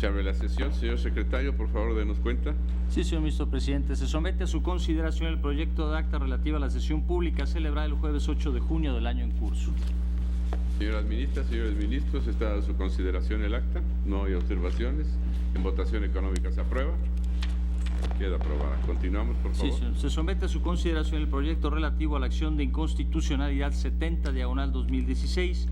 Se abre la sesión. Señor secretario, por favor, denos cuenta. Sí, señor ministro presidente. Se somete a su consideración el proyecto de acta relativa a la sesión pública celebrada el jueves 8 de junio del año en curso. Señoras ministras, señores ministros, está a su consideración el acta. No hay observaciones. En votación económica se aprueba. Queda aprobada. Continuamos, por favor. Sí, señor. Se somete a su consideración el proyecto relativo a la acción de inconstitucionalidad 70/2016,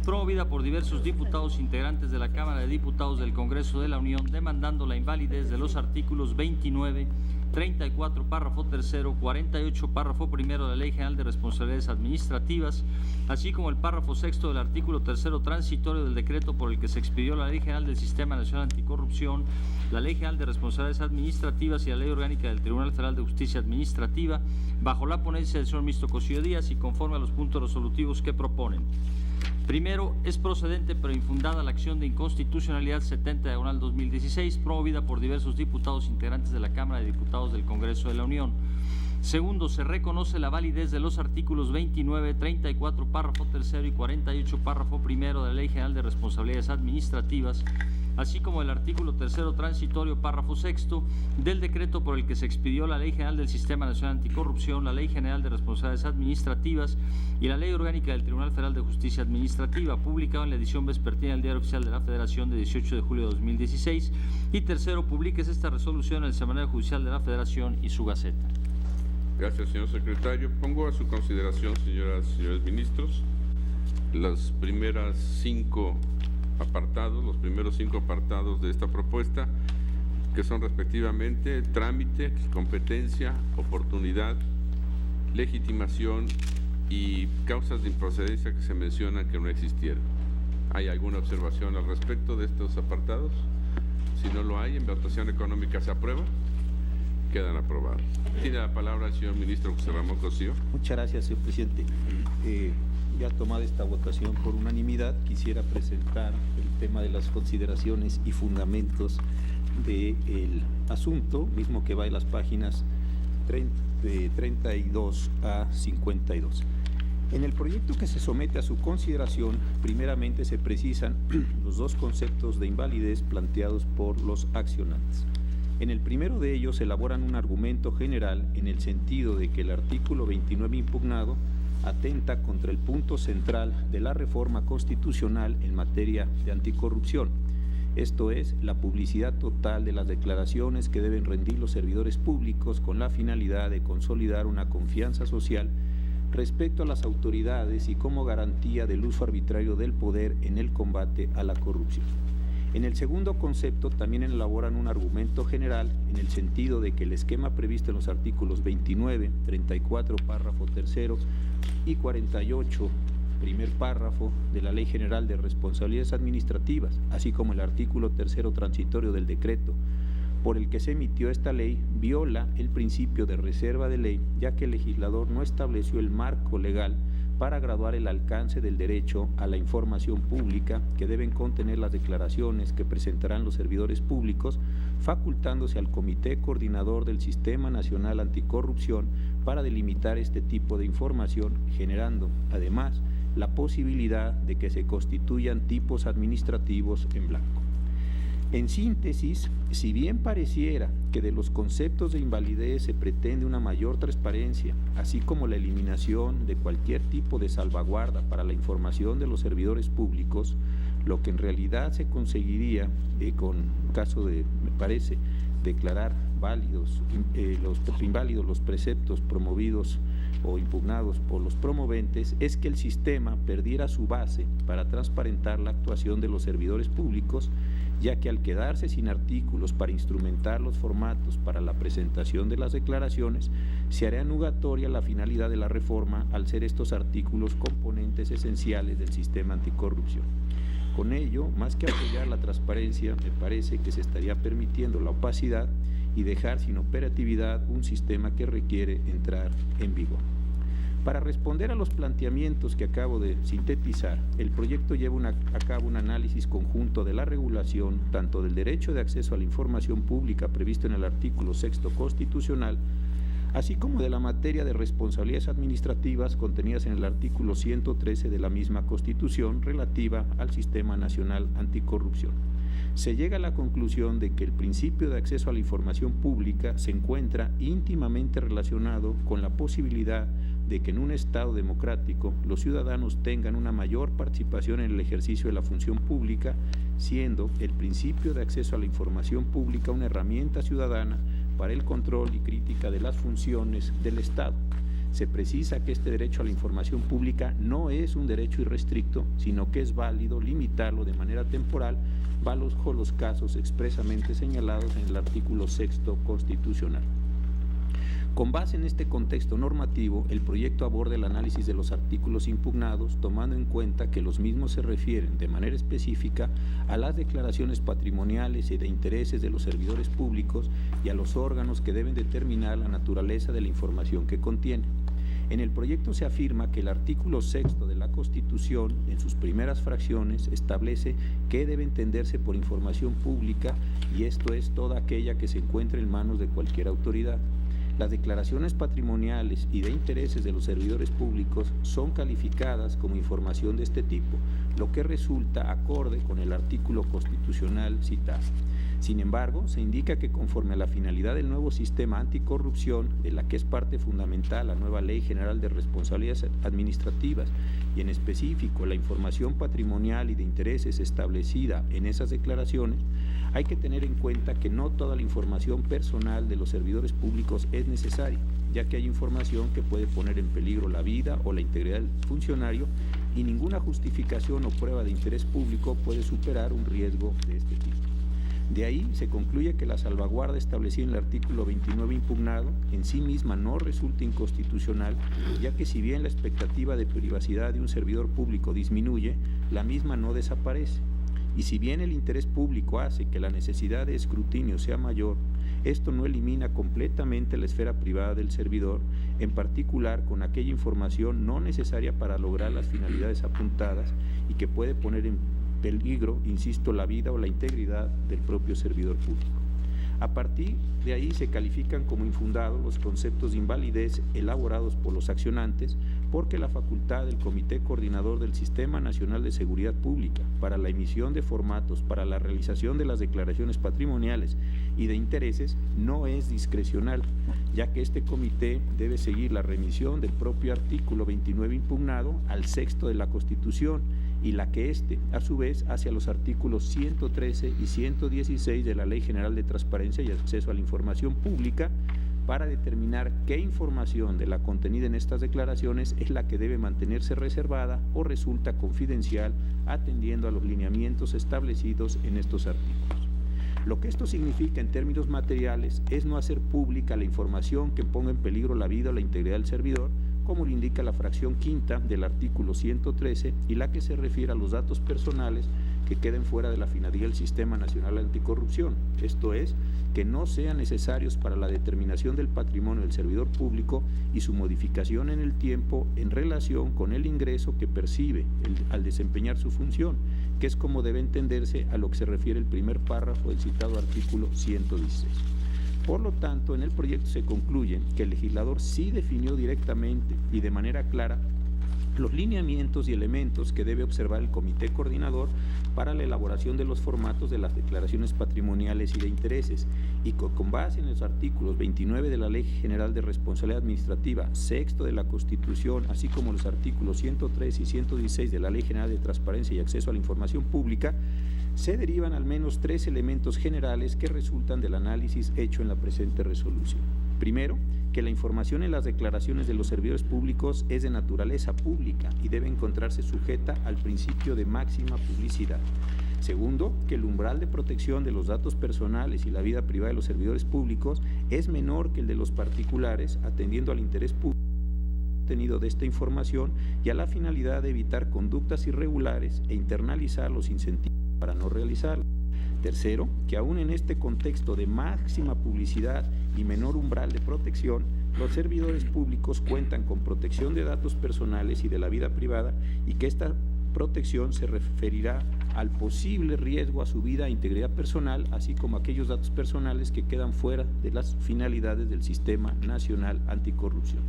promovida por diversos diputados integrantes de la Cámara de Diputados del Congreso de la Unión, demandando la invalidez de los artículos 29, 34, párrafo tercero, 48, párrafo primero de la Ley General de Responsabilidades Administrativas, así como el párrafo sexto del artículo tercero transitorio del decreto por el que se expidió la Ley General del Sistema Nacional Anticorrupción, la Ley General de Responsabilidades Administrativas y la Ley Orgánica del Tribunal Federal de Justicia Administrativa, bajo la ponencia del señor ministro Cosío Díaz y conforme a los puntos resolutivos que proponen. Primero, es procedente pero infundada la acción de inconstitucionalidad 70/2016 promovida por diversos diputados integrantes de la Cámara de Diputados del Congreso de la Unión. Segundo, se reconoce la validez de los artículos 29, 34, párrafo tercero y 48, párrafo primero de la Ley General de Responsabilidades Administrativas, así como el artículo tercero transitorio, párrafo sexto, del decreto por el que se expidió la Ley General del Sistema Nacional Anticorrupción, la Ley General de Responsabilidades Administrativas y la Ley Orgánica del Tribunal Federal de Justicia Administrativa, publicado en la edición vespertina del Diario Oficial de la Federación de 18 de julio de 2016. Y tercero, publiques esta resolución en el Semanario Judicial de la Federación y su Gaceta. Gracias, señor secretario. Pongo a su consideración, señoras y señores ministros, los primeros cinco apartados de esta propuesta, que son respectivamente trámite, competencia, oportunidad, legitimación y causas de improcedencia que se mencionan que no existieron. ¿Hay alguna observación al respecto de estos apartados? Si no lo hay, en votación económica se aprueba. Quedan aprobados. Tiene la palabra el señor ministro José Ramón Cosío. Muchas gracias, señor presidente. Ya tomada esta votación por unanimidad, quisiera presentar el tema de las consideraciones y fundamentos del asunto, mismo que va de las páginas de 32 a 52. En el proyecto que se somete a su consideración, primeramente se precisan los dos conceptos de invalidez planteados por los accionantes. En el primero de ellos elaboran un argumento general en el sentido de que el artículo 29 impugnado atenta contra el punto central de la reforma constitucional en materia de anticorrupción, esto es, la publicidad total de las declaraciones que deben rendir los servidores públicos con la finalidad de consolidar una confianza social respecto a las autoridades y como garantía del uso arbitrario del poder en el combate a la corrupción. En el segundo concepto también elaboran un argumento general en el sentido de que el esquema previsto en los artículos 29, 34, párrafo tercero y 48, primer párrafo de la Ley General de Responsabilidades Administrativas, así como el artículo tercero transitorio del decreto por el que se emitió esta ley, viola el principio de reserva de ley, ya que el legislador no estableció el marco legal para graduar el alcance del derecho a la información pública que deben contener las declaraciones que presentarán los servidores públicos, facultándose al Comité Coordinador del Sistema Nacional Anticorrupción para delimitar este tipo de información, generando, además, la posibilidad de que se constituyan tipos administrativos en blanco. En síntesis, si bien pareciera que de los conceptos de invalidez se pretende una mayor transparencia, así como la eliminación de cualquier tipo de salvaguarda para la información de los servidores públicos, lo que en realidad se conseguiría con caso de, me parece, declarar inválidos los preceptos promovidos o impugnados por los promoventes, es que el sistema perdiera su base para transparentar la actuación de los servidores públicos, ya que al quedarse sin artículos para instrumentar los formatos para la presentación de las declaraciones, se hará nugatoria la finalidad de la reforma al ser estos artículos componentes esenciales del sistema anticorrupción. Con ello, más que apoyar la transparencia, me parece que se estaría permitiendo la opacidad y dejar sin operatividad un sistema que requiere entrar en vigor. Para responder a los planteamientos que acabo de sintetizar, el proyecto lleva a cabo un análisis conjunto de la regulación, tanto del derecho de acceso a la información pública previsto en el artículo 6 constitucional, así como de la materia de responsabilidades administrativas contenidas en el artículo 113 de la misma Constitución relativa al Sistema Nacional Anticorrupción. se llega a la conclusión de que el principio de acceso a la información pública se encuentra íntimamente relacionado con la posibilidad de que en un Estado democrático los ciudadanos tengan una mayor participación en el ejercicio de la función pública, siendo el principio de acceso a la información pública una herramienta ciudadana para el control y crítica de las funciones del Estado. Se precisa que este derecho a la información pública no es un derecho irrestricto, sino que es válido limitarlo de manera temporal bajo los casos expresamente señalados en el artículo 6º constitucional. Con base en este contexto normativo, el proyecto aborda el análisis de los artículos impugnados, tomando en cuenta que los mismos se refieren de manera específica a las declaraciones patrimoniales y de intereses de los servidores públicos y a los órganos que deben determinar la naturaleza de la información que contiene. En el proyecto se afirma que el artículo 6º de la Constitución, en sus primeras fracciones, establece qué debe entenderse por información pública, y esto es toda aquella que se encuentre en manos de cualquier autoridad. Las declaraciones patrimoniales y de intereses de los servidores públicos son calificadas como información de este tipo, lo que resulta acorde con el artículo constitucional citado. Sin embargo, se indica que conforme a la finalidad del nuevo sistema anticorrupción, de la que es parte fundamental la nueva Ley General de Responsabilidades Administrativas, y en específico la información patrimonial y de intereses establecida en esas declaraciones, hay que tener en cuenta que no toda la información personal de los servidores públicos es necesaria, ya que hay información que puede poner en peligro la vida o la integridad del funcionario, y ninguna justificación o prueba de interés público puede superar un riesgo de este tipo. De ahí se concluye que la salvaguarda establecida en el artículo 29 impugnado en sí misma no resulta inconstitucional, ya que si bien la expectativa de privacidad de un servidor público disminuye, la misma no desaparece. Y si bien el interés público hace que la necesidad de escrutinio sea mayor, esto no elimina completamente la esfera privada del servidor, en particular con aquella información no necesaria para lograr las finalidades apuntadas y que puede poner en peligro, insisto, la vida o la integridad del propio servidor público. A partir de ahí se califican como infundados los conceptos de invalidez elaborados por los accionantes, porque la facultad del Comité Coordinador del Sistema Nacional de Seguridad Pública para la emisión de formatos para la realización de las declaraciones patrimoniales y de intereses no es discrecional, ya que este comité debe seguir la remisión del propio artículo 29 impugnado al 6º de la Constitución, y la que a su vez, hacia los artículos 113 y 116 de la Ley General de Transparencia y Acceso a la Información Pública, para determinar qué información de la contenida en estas declaraciones es la que debe mantenerse reservada o resulta confidencial, atendiendo a los lineamientos establecidos en estos artículos. Lo que esto significa en términos materiales es no hacer pública la información que ponga en peligro la vida o la integridad del servidor, como lo indica la fracción quinta del artículo 113 y la que se refiere a los datos personales que queden fuera de la finalidad del Sistema Nacional Anticorrupción, esto es, que no sean necesarios para la determinación del patrimonio del servidor público y su modificación en el tiempo en relación con el ingreso que percibe al desempeñar su función, que es como debe entenderse a lo que se refiere el primer párrafo del citado artículo 116. Por lo tanto, en el proyecto se concluye que el legislador sí definió directamente y de manera clara los lineamientos y elementos que debe observar el Comité Coordinador para la elaboración de los formatos de las declaraciones patrimoniales y de intereses, y con base en los artículos 29 de la Ley General de Responsabilidad Administrativa, 6º de la Constitución, así como los artículos 103 y 116 de la Ley General de Transparencia y Acceso a la Información Pública, se derivan al menos 3 elementos generales que resultan del análisis hecho en la presente resolución. Primero, que la información en las declaraciones de los servidores públicos es de naturaleza pública y debe encontrarse sujeta al principio de máxima publicidad. Segundo, que el umbral de protección de los datos personales y la vida privada de los servidores públicos es menor que el de los particulares, atendiendo al interés público de esta información y a la finalidad de evitar conductas irregulares e internalizar los incentivos para no realizarla. Tercero, que aún en este contexto de máxima publicidad y menor umbral de protección, los servidores públicos cuentan con protección de datos personales y de la vida privada, y que esta protección se referirá al posible riesgo a su vida e integridad personal, así como aquellos datos personales que quedan fuera de las finalidades del Sistema Nacional Anticorrupción.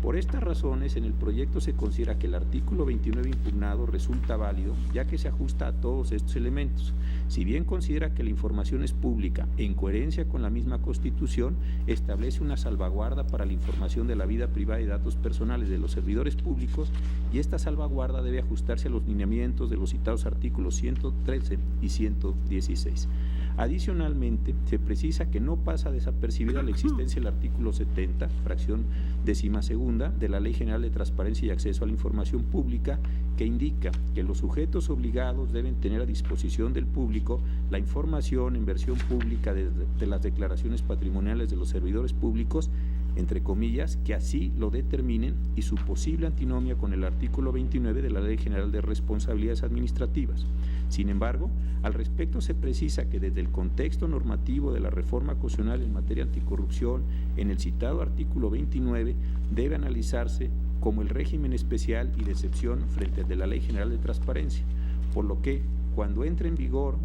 Por estas razones, en el proyecto se considera que el artículo 29 impugnado resulta válido, ya que se ajusta a todos estos elementos. Si bien considera que la información es pública, en coherencia con la misma Constitución, establece una salvaguarda para la información de la vida privada y datos personales de los servidores públicos, y esta salvaguarda debe ajustarse a los lineamientos de los citados artículos 113 y 116. Adicionalmente, se precisa que no pasa desapercibida la existencia del artículo 70, fracción 12ª, de la Ley General de Transparencia y Acceso a la Información Pública, que indica que los sujetos obligados deben tener a disposición del público la información en versión pública de las declaraciones patrimoniales de los servidores públicos, entre comillas, que así lo determinen, y su posible antinomia con el artículo 29 de la Ley General de Responsabilidades Administrativas. Sin embargo, al respecto se precisa que desde el contexto normativo de la reforma constitucional en materia anticorrupción, en el citado artículo 29, debe analizarse como el régimen especial y de excepción frente al de la Ley General de Transparencia, por lo que, cuando entre en vigor,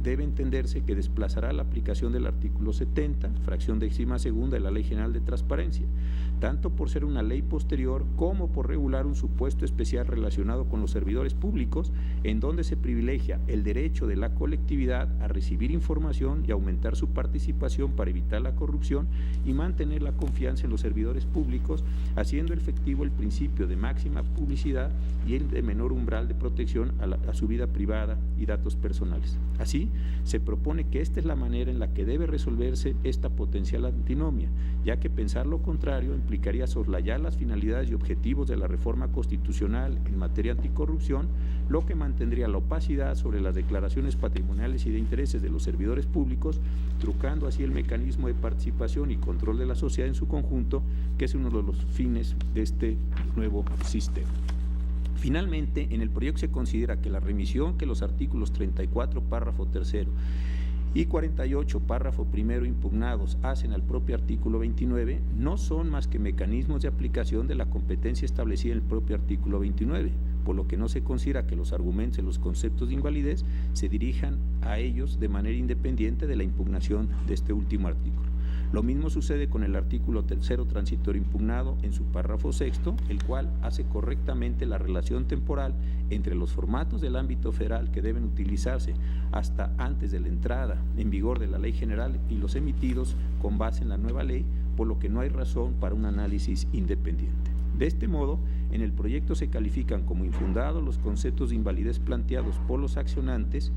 debe entenderse que desplazará la aplicación del artículo 70, fracción 12ª de la Ley General de Transparencia, tanto por ser una ley posterior como por regular un supuesto especial relacionado con los servidores públicos, en donde se privilegia el derecho de la colectividad a recibir información y aumentar su participación para evitar la corrupción y mantener la confianza en los servidores públicos, haciendo efectivo el principio de máxima publicidad y el de menor umbral de protección a su vida privada y datos personales. Así, se propone que esta es la manera en la que debe resolverse esta potencial antinomia, ya que pensar lo contrario implicaría soslayar las finalidades y objetivos de la reforma constitucional en materia anticorrupción, lo que mantendría la opacidad sobre las declaraciones patrimoniales y de intereses de los servidores públicos, trucando así el mecanismo de participación y control de la sociedad en su conjunto, que es uno de los fines de este nuevo sistema. Finalmente, en el proyecto se considera que la remisión que los artículos 34, párrafo 3 y 48, párrafo 1 impugnados hacen al propio artículo 29 no son más que mecanismos de aplicación de la competencia establecida en el propio artículo 29, por lo que no se considera que los argumentos y los conceptos de invalidez se dirijan a ellos de manera independiente de la impugnación de este último artículo. Lo mismo sucede con el artículo 3 transitorio impugnado en su párrafo 6, el cual hace correctamente la relación temporal entre los formatos del ámbito federal que deben utilizarse hasta antes de la entrada en vigor de la Ley General y los emitidos con base en la nueva ley, por lo que no hay razón para un análisis independiente. De este modo, en el proyecto se califican como infundados los conceptos de invalidez planteados por los accionantes,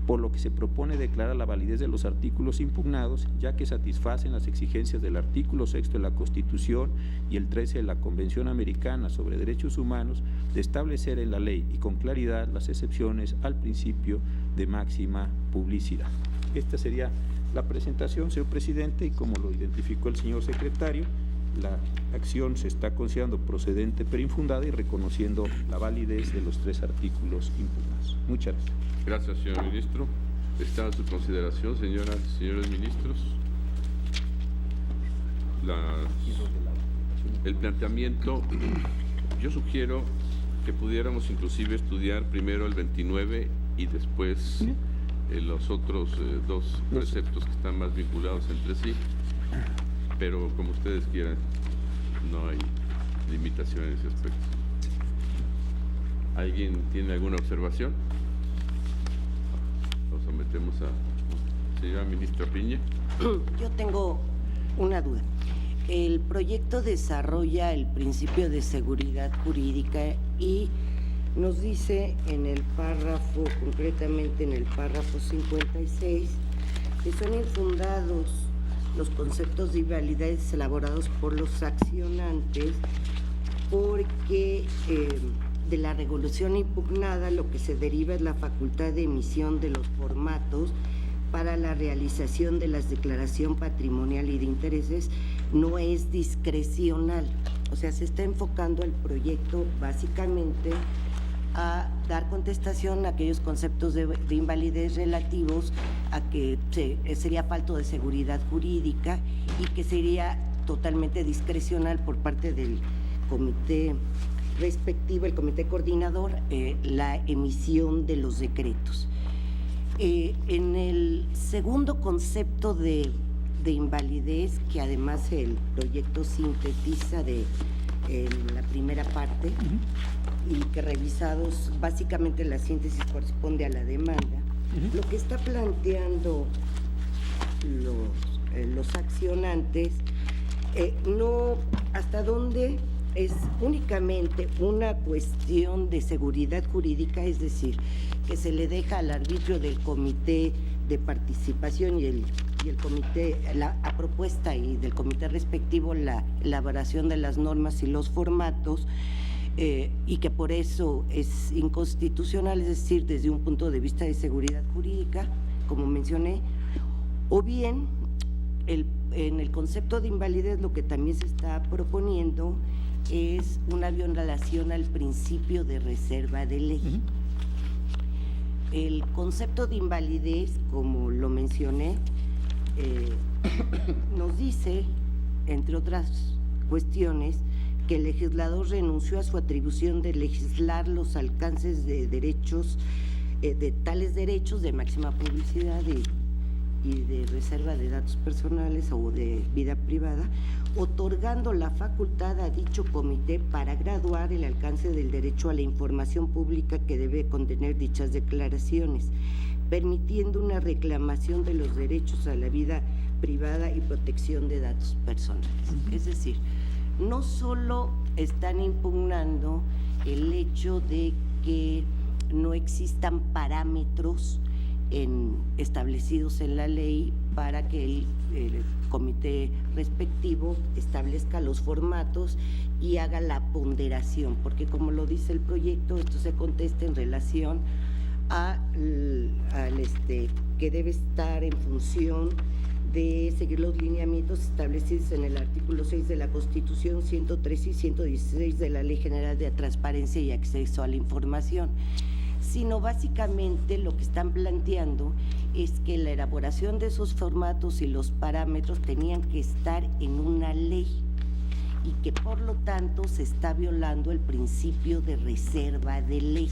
por lo que se propone declarar la validez de los artículos impugnados, ya que satisfacen las exigencias del artículo 6 de la Constitución y el 13 de la Convención Americana sobre Derechos Humanos, de establecer en la ley y con claridad las excepciones al principio de máxima publicidad. Esta sería la presentación, señor presidente, y como lo identificó el señor secretario, la acción se está considerando procedente pero infundada y reconociendo la validez de los 3 artículos impugnados. Muchas gracias. Gracias, señor ministro. Está a su consideración, señoras y señores ministros, el planteamiento. Yo sugiero que pudiéramos inclusive estudiar primero el 29 y después los otros 2 preceptos que están más vinculados entre sí, pero como ustedes quieran, no hay limitación en ese aspecto. ¿Alguien tiene alguna observación? Lo sometemos a señora ministra Piña. Yo tengo una duda. El proyecto desarrolla el principio de seguridad jurídica y nos dice en el párrafo, concretamente en el párrafo 56, que son infundados los conceptos de invalidez elaborados por los accionantes porque de la regulación impugnada lo que se deriva es la facultad de emisión de los formatos para la realización de la declaración patrimonial y de intereses no es discrecional. O sea, se está enfocando el proyecto básicamente a dar contestación a aquellos conceptos de invalidez relativos a que sería falto de seguridad jurídica y que sería totalmente discrecional por parte del comité respectivo, el comité coordinador, la emisión de los decretos. En el segundo concepto de invalidez, que además el proyecto sintetiza de en la primera parte y que revisados, básicamente la síntesis corresponde a la demanda. Lo que está planteando los accionantes, no hasta dónde es únicamente una cuestión de seguridad jurídica, es decir, que se le deja al arbitrio del comité de participación y el comité, a propuesta y del comité respectivo, la elaboración de las normas y los formatos, y que por eso es inconstitucional, es decir, desde un punto de vista de seguridad jurídica, como mencioné, o bien en el concepto de invalidez lo que también se está proponiendo es una violación al principio de reserva de ley. El concepto de invalidez, como lo mencioné, nos dice, entre otras cuestiones, que el legislador renunció a su atribución de legislar los alcances de derechos, de tales derechos de máxima publicidad y de reserva de datos personales o de vida privada, otorgando la facultad a dicho comité para graduar el alcance del derecho a la información pública que debe contener dichas declaraciones, permitiendo una reclamación de los derechos a la vida privada y protección de datos personales. Es decir, no solo están impugnando el hecho de que no existan parámetros establecidos en la ley para que el comité respectivo establezca los formatos y haga la ponderación, porque como lo dice el proyecto, esto se contesta en relación al que debe estar en función de seguir los lineamientos establecidos en el artículo 6 de la Constitución, 113 y 116 de la Ley General de Transparencia y Acceso a la Información, sino básicamente lo que están planteando es que la elaboración de esos formatos y los parámetros tenían que estar en una ley y que por lo tanto se está violando el principio de reserva de ley.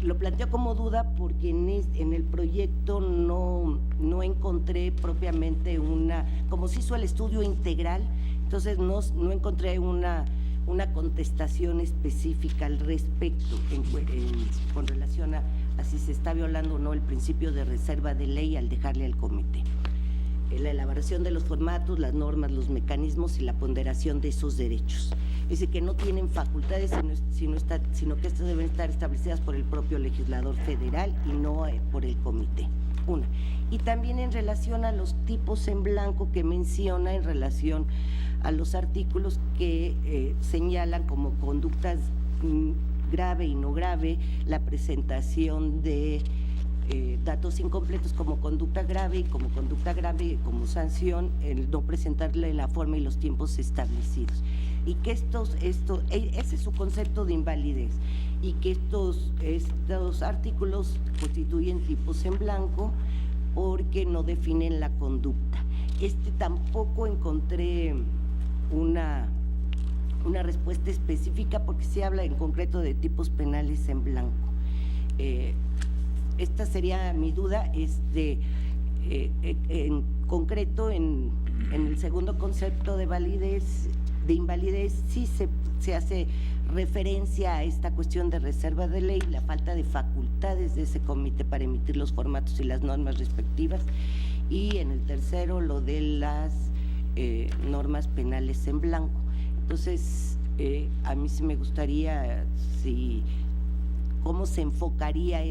Lo planteo como duda porque en el proyecto no encontré propiamente como se hizo el estudio integral, entonces no encontré una contestación específica al respecto con relación a si se está violando o no el principio de reserva de ley al dejarle al comité. La elaboración de los formatos, las normas, los mecanismos y la ponderación de esos derechos. Es decir, que no tienen facultades, sino que estas deben estar establecidas por el propio legislador federal y no por el comité. Una. Y también en relación a los tipos en blanco que menciona en relación a los artículos que señalan como conductas grave y no grave la presentación de datos incompletos como conducta grave y como sanción el no presentarle la forma y los tiempos establecidos, y que ese es su concepto de invalidez, y que estos artículos constituyen tipos en blanco porque no definen la conducta. Tampoco encontré una respuesta específica porque se habla en concreto de tipos penales en blanco. Esta sería mi duda. En concreto, en el segundo concepto de invalidez, sí se hace referencia a esta cuestión de reserva de ley, la falta de facultades de ese comité para emitir los formatos y las normas respectivas, y en el tercero lo de las normas penales en blanco. Entonces, a mí sí me gustaría cómo se enfocaría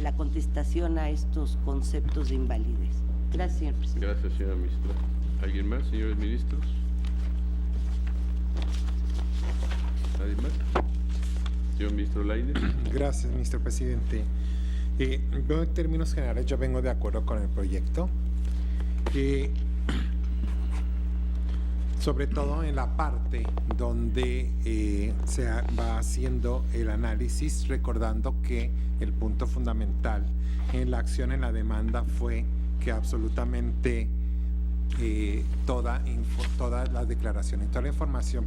la contestación a estos conceptos de invalidez. Gracias, señor presidente. Gracias, señora ministra. ¿Alguien más, señores ministros? ¿Nadie más? Señor ministro Lainez. Gracias, ministro presidente. Yo en términos generales yo vengo de acuerdo con el proyecto. Sobre todo en la parte donde se va haciendo el análisis, recordando que el punto fundamental en la acción, en la demanda, fue que absolutamente toda la información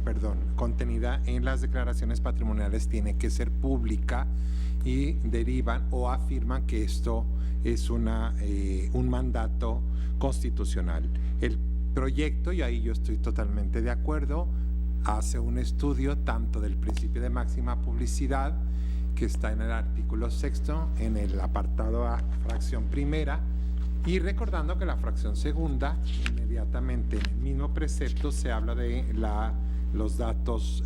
contenida en las declaraciones patrimoniales tiene que ser pública, y derivan o afirman que esto es un mandato constitucional. El proyecto, y ahí yo estoy totalmente de acuerdo, hace un estudio tanto del principio de máxima publicidad, que está en el artículo 6º, en el apartado A, fracción primera, y recordando que la fracción segunda, inmediatamente en el mismo precepto, se habla de los datos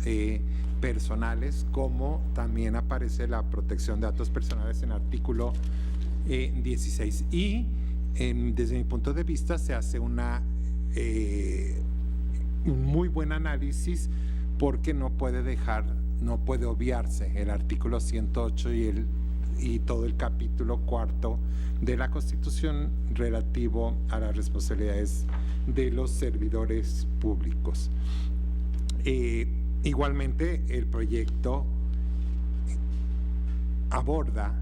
personales, como también aparece la protección de datos personales en el artículo 16. Y desde mi punto de vista se hace un muy buen análisis, porque no puede obviarse el artículo 108 y todo el capítulo 4 de la Constitución relativo a las responsabilidades de los servidores públicos. Igualmente, el proyecto aborda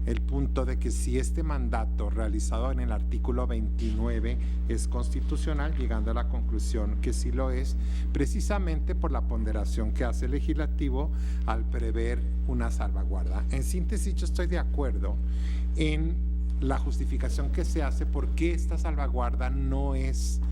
el punto de que si este mandato realizado en el artículo 29 es constitucional, llegando a la conclusión que sí lo es, precisamente por la ponderación que hace el legislativo al prever una salvaguarda. En síntesis, yo estoy de acuerdo en la justificación que se hace por qué esta salvaguarda no es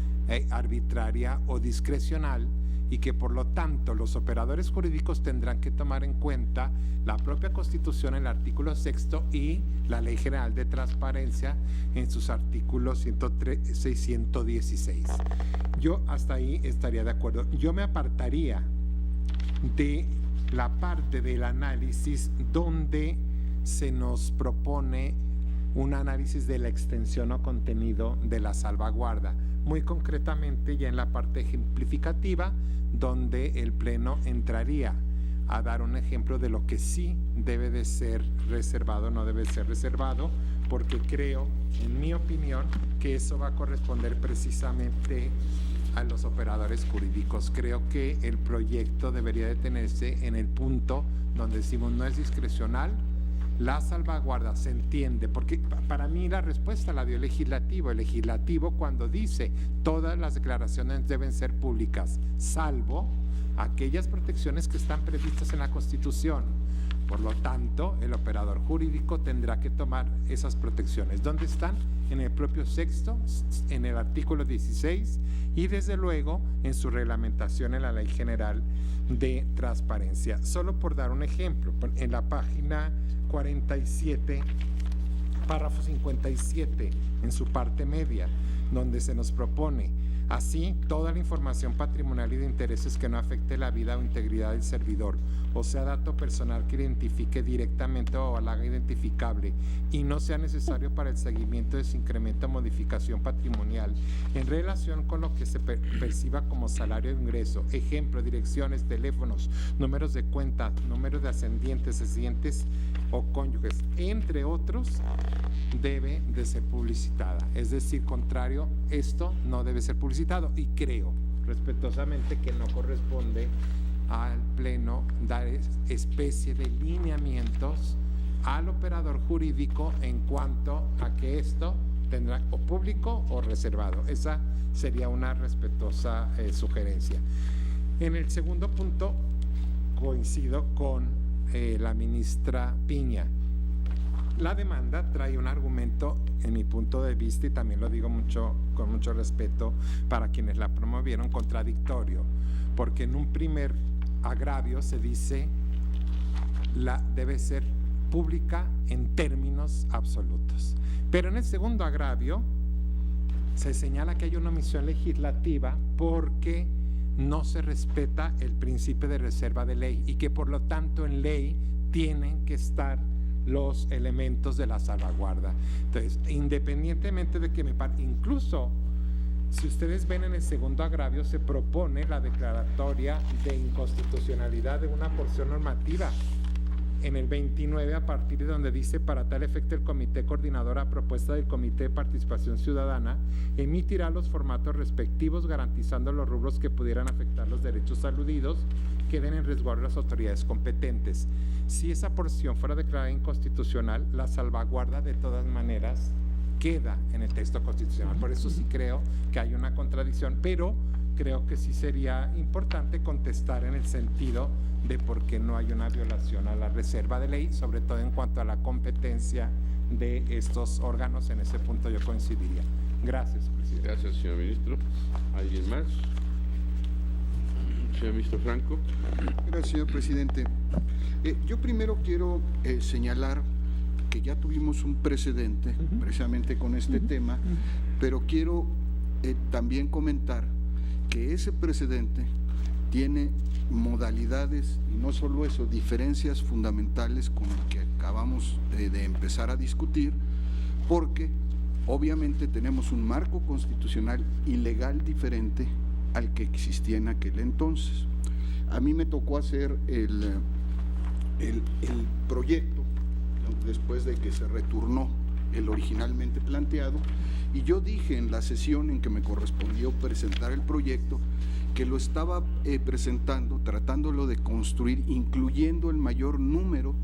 arbitraria o discrecional, y que por lo tanto los operadores jurídicos tendrán que tomar en cuenta la propia Constitución en el artículo 6º y la Ley General de Transparencia en sus artículos 103 y 116. Yo hasta ahí estaría de acuerdo. Yo me apartaría de la parte del análisis donde se nos propone un análisis de la extensión o contenido de la salvaguarda, muy concretamente ya en la parte ejemplificativa, donde el Pleno entraría a dar un ejemplo de lo que sí debe de ser reservado, no debe ser reservado, porque creo, en mi opinión, que eso va a corresponder precisamente a los operadores jurídicos. Creo que el proyecto debería detenerse en el punto donde decimos no es discrecional. La salvaguarda se entiende, porque para mí la respuesta la dio el legislativo. El legislativo, cuando dice todas las declaraciones deben ser públicas, salvo aquellas protecciones que están previstas en la Constitución. Por lo tanto, el operador jurídico tendrá que tomar esas protecciones. ¿Dónde están? En el propio sexto, en el artículo 16 y desde luego en su reglamentación en la Ley General de Transparencia. Solo por dar un ejemplo, en la página 47, párrafo 57, en su parte media, donde se nos propone: así, toda la información patrimonial y de intereses que no afecte la vida o integridad del servidor, o sea, dato personal que identifique directamente o la haga identificable y no sea necesario para el seguimiento de su incremento o modificación patrimonial en relación con lo que se perciba como salario de ingreso, ejemplo, direcciones, teléfonos, números de cuenta, números de ascendientes, descendientes o cónyuges, entre otros, debe de ser publicitada. Es decir, contrario, esto no debe ser publicitado, y creo respetuosamente que no corresponde al Pleno dar especie de lineamientos al operador jurídico en cuanto a que esto tendrá o público o reservado. Esa sería una respetuosa sugerencia. En el segundo punto coincido con la ministra Piña. La demanda trae un argumento, en mi punto de vista, y también lo digo con mucho respeto para quienes la promovieron, contradictorio, porque en un primer agravio se dice debe ser pública en términos absolutos, pero en el segundo agravio se señala que hay una omisión legislativa porque no se respeta el principio de reserva de ley y que por lo tanto en ley tienen que estar los elementos de la salvaguarda. Entonces, independientemente de que incluso si ustedes ven en el segundo agravio, se propone la declaratoria de inconstitucionalidad de una porción normativa en el 29, a partir de donde dice: para tal efecto el Comité Coordinador, a propuesta del Comité de Participación Ciudadana, emitirá los formatos respectivos garantizando los rubros que pudieran afectar los derechos aludidos, queden en resguardo las autoridades competentes. Si esa porción fuera declarada inconstitucional, la salvaguarda de todas maneras queda en el texto constitucional. Por eso sí creo que hay una contradicción, pero creo que sí sería importante contestar en el sentido de por qué no hay una violación a la reserva de ley, sobre todo en cuanto a la competencia de estos órganos. En ese punto yo coincidiría. Gracias, presidente. Gracias, señor ministro. ¿Alguien más? Señor ministro Franco. Gracias, señor presidente. Yo primero quiero señalar que ya tuvimos un precedente precisamente con este tema, pero quiero también comentar que ese precedente tiene modalidades, y no solo eso, diferencias fundamentales con el que acabamos de empezar a discutir, porque obviamente tenemos un marco constitucional y legal diferente al que existía en aquel entonces. A mí me tocó hacer el proyecto después de que se returnó el originalmente planteado, y yo dije en la sesión en que me correspondió presentar el proyecto que lo estaba presentando, tratándolo de construir, incluyendo el mayor número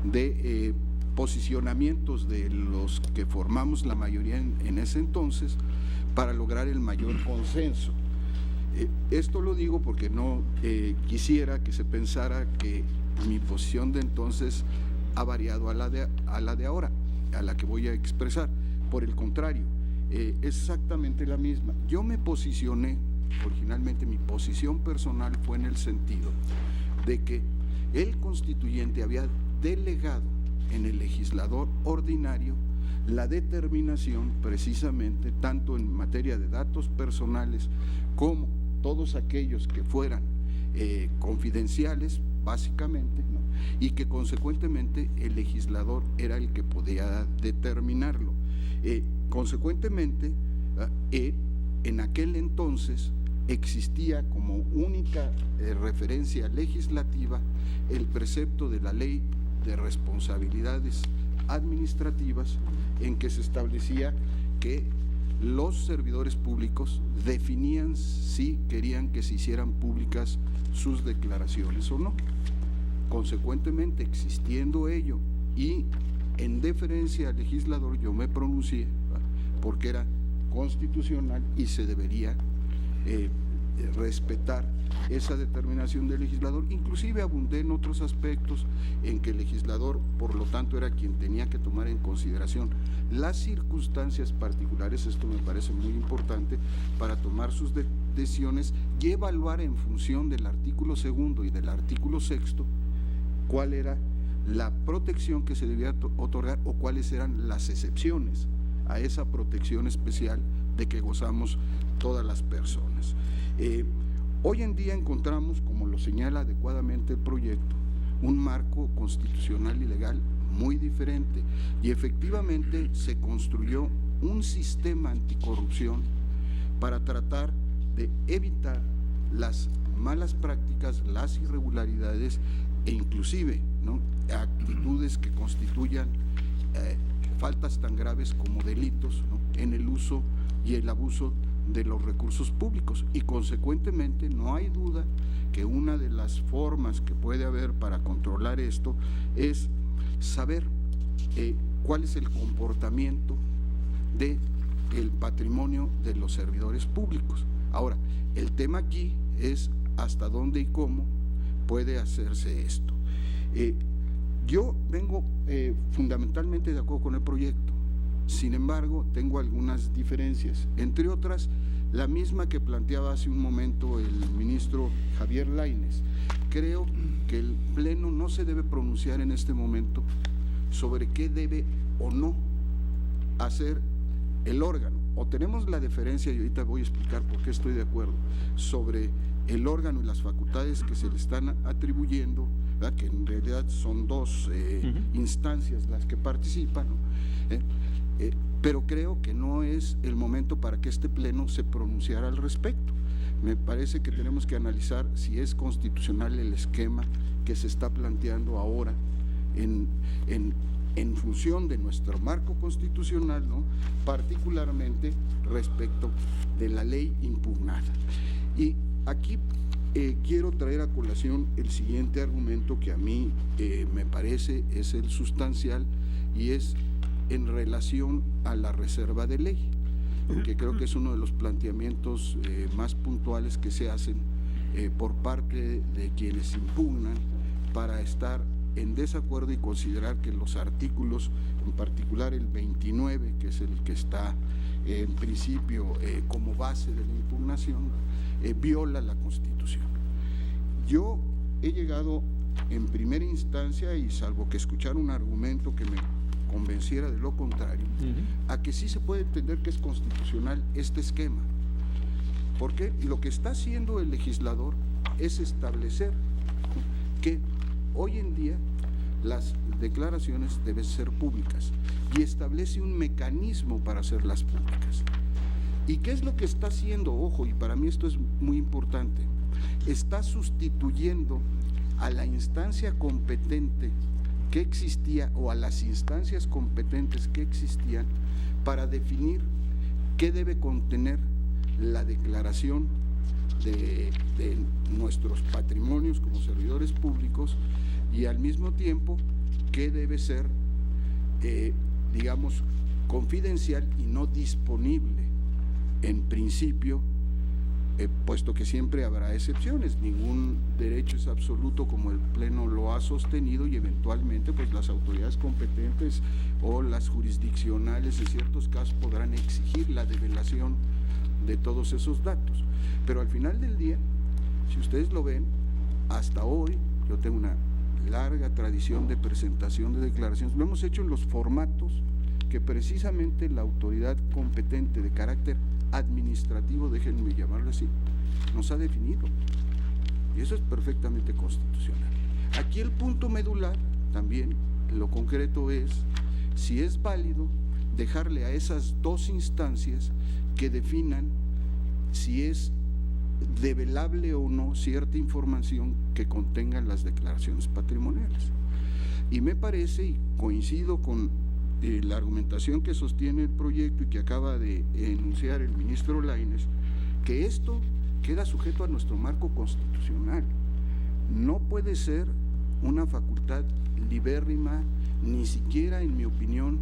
de posicionamientos de los que formamos la mayoría en ese entonces, para lograr el mayor consenso. Esto lo digo porque no quisiera que se pensara que mi posición de entonces ha variado a la de ahora, a la que voy a expresar. Por el contrario, es exactamente la misma. Yo me posicioné, originalmente mi posición personal fue en el sentido de que el constituyente había delegado en el legislador ordinario la determinación precisamente tanto en materia de datos personales como todos aquellos que fueran confidenciales, básicamente, ¿no? Y que consecuentemente el legislador era el que podía determinarlo. Consecuentemente, en aquel entonces existía como única referencia legislativa el precepto de la Ley de Responsabilidades Administrativas, en que se establecía que los servidores públicos definían si querían que se hicieran públicas sus declaraciones o no. Consecuentemente, existiendo ello y en deferencia al legislador, yo me pronuncié porque era constitucional y se debería respetar esa determinación del legislador. Inclusive abundé en otros aspectos en que el legislador, por lo tanto, era quien tenía que tomar en consideración las circunstancias particulares, esto me parece muy importante, para tomar sus decisiones y evaluar en función del artículo 2 y del artículo 6 cuál era la protección que se debía otorgar o cuáles eran las excepciones a esa protección especial de que gozamos todas las personas. Hoy en día encontramos, como lo señala adecuadamente el proyecto, un marco constitucional y legal muy diferente, y efectivamente se construyó un sistema anticorrupción para tratar de evitar las malas prácticas, las irregularidades e inclusive, ¿no?, actitudes que constituyan faltas tan graves como delitos, ¿no?, en el uso y el abuso de los recursos públicos. Y consecuentemente no hay duda que una de las formas que puede haber para controlar esto es saber cuál es el comportamiento del patrimonio de los servidores públicos. Ahora, el tema aquí es hasta dónde y cómo puede hacerse esto. Yo vengo fundamentalmente de acuerdo con el proyecto. Sin embargo, tengo algunas diferencias, entre otras, la misma que planteaba hace un momento el ministro Javier Lainez. Creo que el Pleno no se debe pronunciar en este momento sobre qué debe o no hacer el órgano. O tenemos la deferencia, y ahorita voy a explicar por qué estoy de acuerdo, sobre el órgano y las facultades que se le están atribuyendo, ¿verdad?, que en realidad son dos instancias las que participan, ¿no? Pero creo que no es el momento para que este Pleno se pronunciara al respecto. Me parece que tenemos que analizar si es constitucional el esquema que se está planteando ahora en función de nuestro marco constitucional, ¿no?, particularmente respecto de la ley impugnada. Y aquí quiero traer a colación el siguiente argumento que a mí me parece es el sustancial, y es en relación a la reserva de ley, que creo que es uno de los planteamientos más puntuales que se hacen por parte de quienes impugnan para estar en desacuerdo y considerar que los artículos, en particular el 29, que es el que está en principio como base de la impugnación, viola la Constitución. Yo he llegado en primera instancia, y salvo que escuchar un argumento que me convenciera de lo contrario, a que sí se puede entender que es constitucional este esquema. Porque lo que está haciendo el legislador es establecer que hoy en día las declaraciones deben ser públicas y establece un mecanismo para hacerlas públicas. ¿Y qué es lo que está haciendo? Ojo, y para mí esto es muy importante. Está sustituyendo a la instancia competente que existía o a las instancias competentes que existían para definir qué debe contener la declaración de nuestros patrimonios como servidores públicos y al mismo tiempo qué debe ser, digamos, confidencial y no disponible en principio, puesto que siempre habrá excepciones. Ningún derecho es absoluto, como el Pleno lo ha sostenido, y eventualmente pues las autoridades competentes o las jurisdiccionales en ciertos casos podrán exigir la develación de todos esos datos. Pero al final del día, si ustedes lo ven, hasta hoy yo tengo una larga tradición de presentación de declaraciones. Lo hemos hecho en los formatos que precisamente la autoridad competente de carácter administrativo, déjenme llamarlo así, nos ha definido. Y eso es perfectamente constitucional. Aquí el punto medular, también, lo concreto es, si es válido dejarle a esas dos instancias que definan si es develable o no cierta información que contengan las declaraciones patrimoniales. Y me parece, y coincido con la argumentación que sostiene el proyecto y que acaba de enunciar el ministro Lainez, que esto queda sujeto a nuestro marco constitucional. No puede ser una facultad libérrima, ni siquiera, en mi opinión,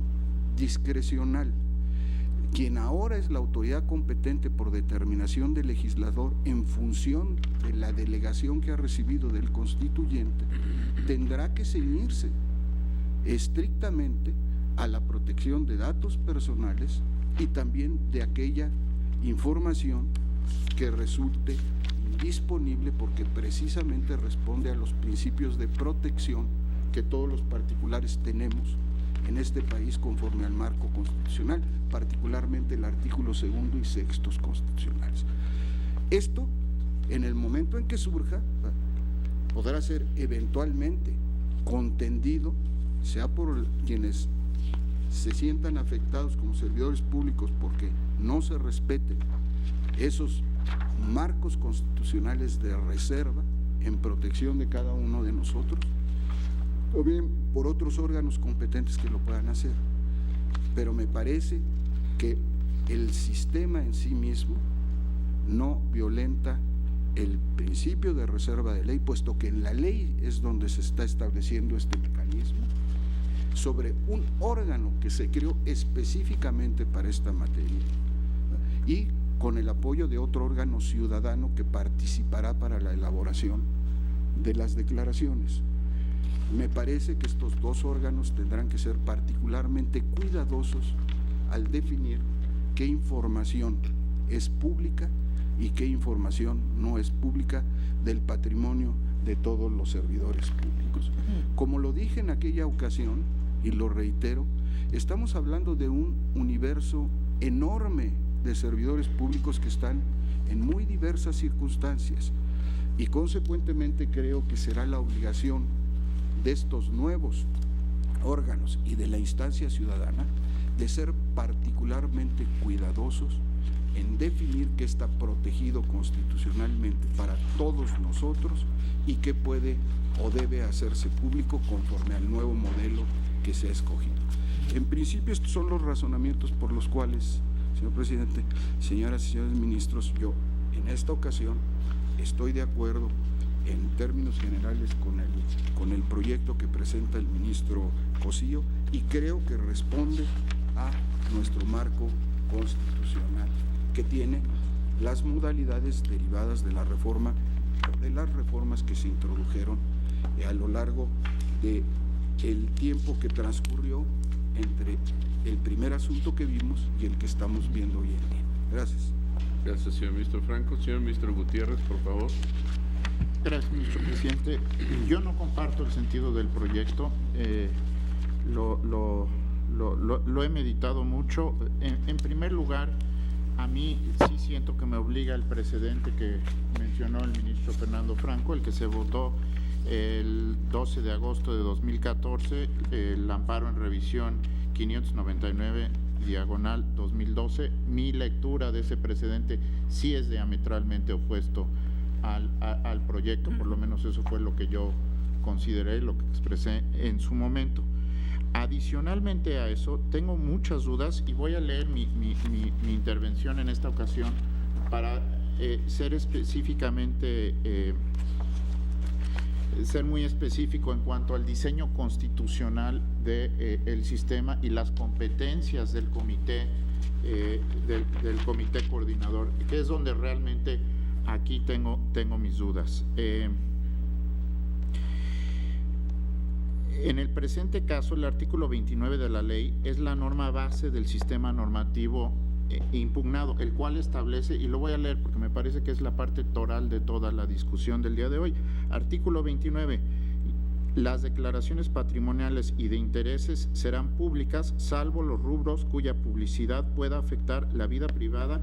discrecional. Quien ahora es la autoridad competente por determinación del legislador en función de la delegación que ha recibido del constituyente, tendrá que ceñirse estrictamente a la protección de datos personales y también de aquella información que resulte indisponible, porque precisamente responde a los principios de protección que todos los particulares tenemos en este país conforme al marco constitucional, particularmente el artículo 2 y 6 constitucionales. Esto, en el momento en que surja, podrá ser eventualmente contendido, sea por quienes se sientan afectados como servidores públicos porque no se respeten esos marcos constitucionales de reserva en protección de cada uno de nosotros, o bien por otros órganos competentes que lo puedan hacer. Pero me parece que el sistema en sí mismo no violenta el principio de reserva de ley, puesto que en la ley es donde se está estableciendo este mecanismo, sobre un órgano que se creó específicamente para esta materia y con el apoyo de otro órgano ciudadano que participará para la elaboración de las declaraciones. Me parece que estos dos órganos tendrán que ser particularmente cuidadosos al definir qué información es pública y qué información no es pública del patrimonio de todos los servidores públicos. Como lo dije en aquella ocasión, y lo reitero, estamos hablando de un universo enorme de servidores públicos que están en muy diversas circunstancias, y consecuentemente creo que será la obligación de estos nuevos órganos y de la instancia ciudadana de ser particularmente cuidadosos en definir qué está protegido constitucionalmente para todos nosotros y qué puede o debe hacerse público conforme al nuevo modelo que se ha escogido. En principio, estos son los razonamientos por los cuales, señor presidente, señoras y señores ministros, yo en esta ocasión estoy de acuerdo en términos generales con el proyecto que presenta el ministro Cosío, y creo que responde a nuestro marco constitucional, que tiene las modalidades derivadas de la reforma o de las reformas que se introdujeron a lo largo de el tiempo que transcurrió entre el primer asunto que vimos y el que estamos viendo hoy en día. Gracias. Gracias, señor ministro Franco. Señor ministro Gutiérrez, por favor. Gracias, ministro presidente. Yo no comparto el sentido del proyecto. Lo he meditado mucho. En primer lugar, a mí sí siento que me obliga el precedente que mencionó el ministro Fernando Franco, el que se votó el 12 de agosto de 2014, el amparo en revisión 599/2012. Mi lectura de ese precedente sí es diametralmente opuesto al proyecto, por lo menos eso fue lo que yo consideré, lo que expresé en su momento. Adicionalmente a eso, tengo muchas dudas y voy a leer mi intervención en esta ocasión para ser específicamente, ser muy específico en cuanto al diseño constitucional del sistema y las competencias del comité coordinador, que es donde realmente aquí tengo mis dudas. En el presente caso, el artículo 29 de la ley es la norma base del sistema normativo impugnado, el cual establece, y lo voy a leer porque me parece que es la parte toral de toda la discusión del día de hoy. Artículo 29. Las declaraciones patrimoniales y de intereses serán públicas, salvo los rubros cuya publicidad pueda afectar la vida privada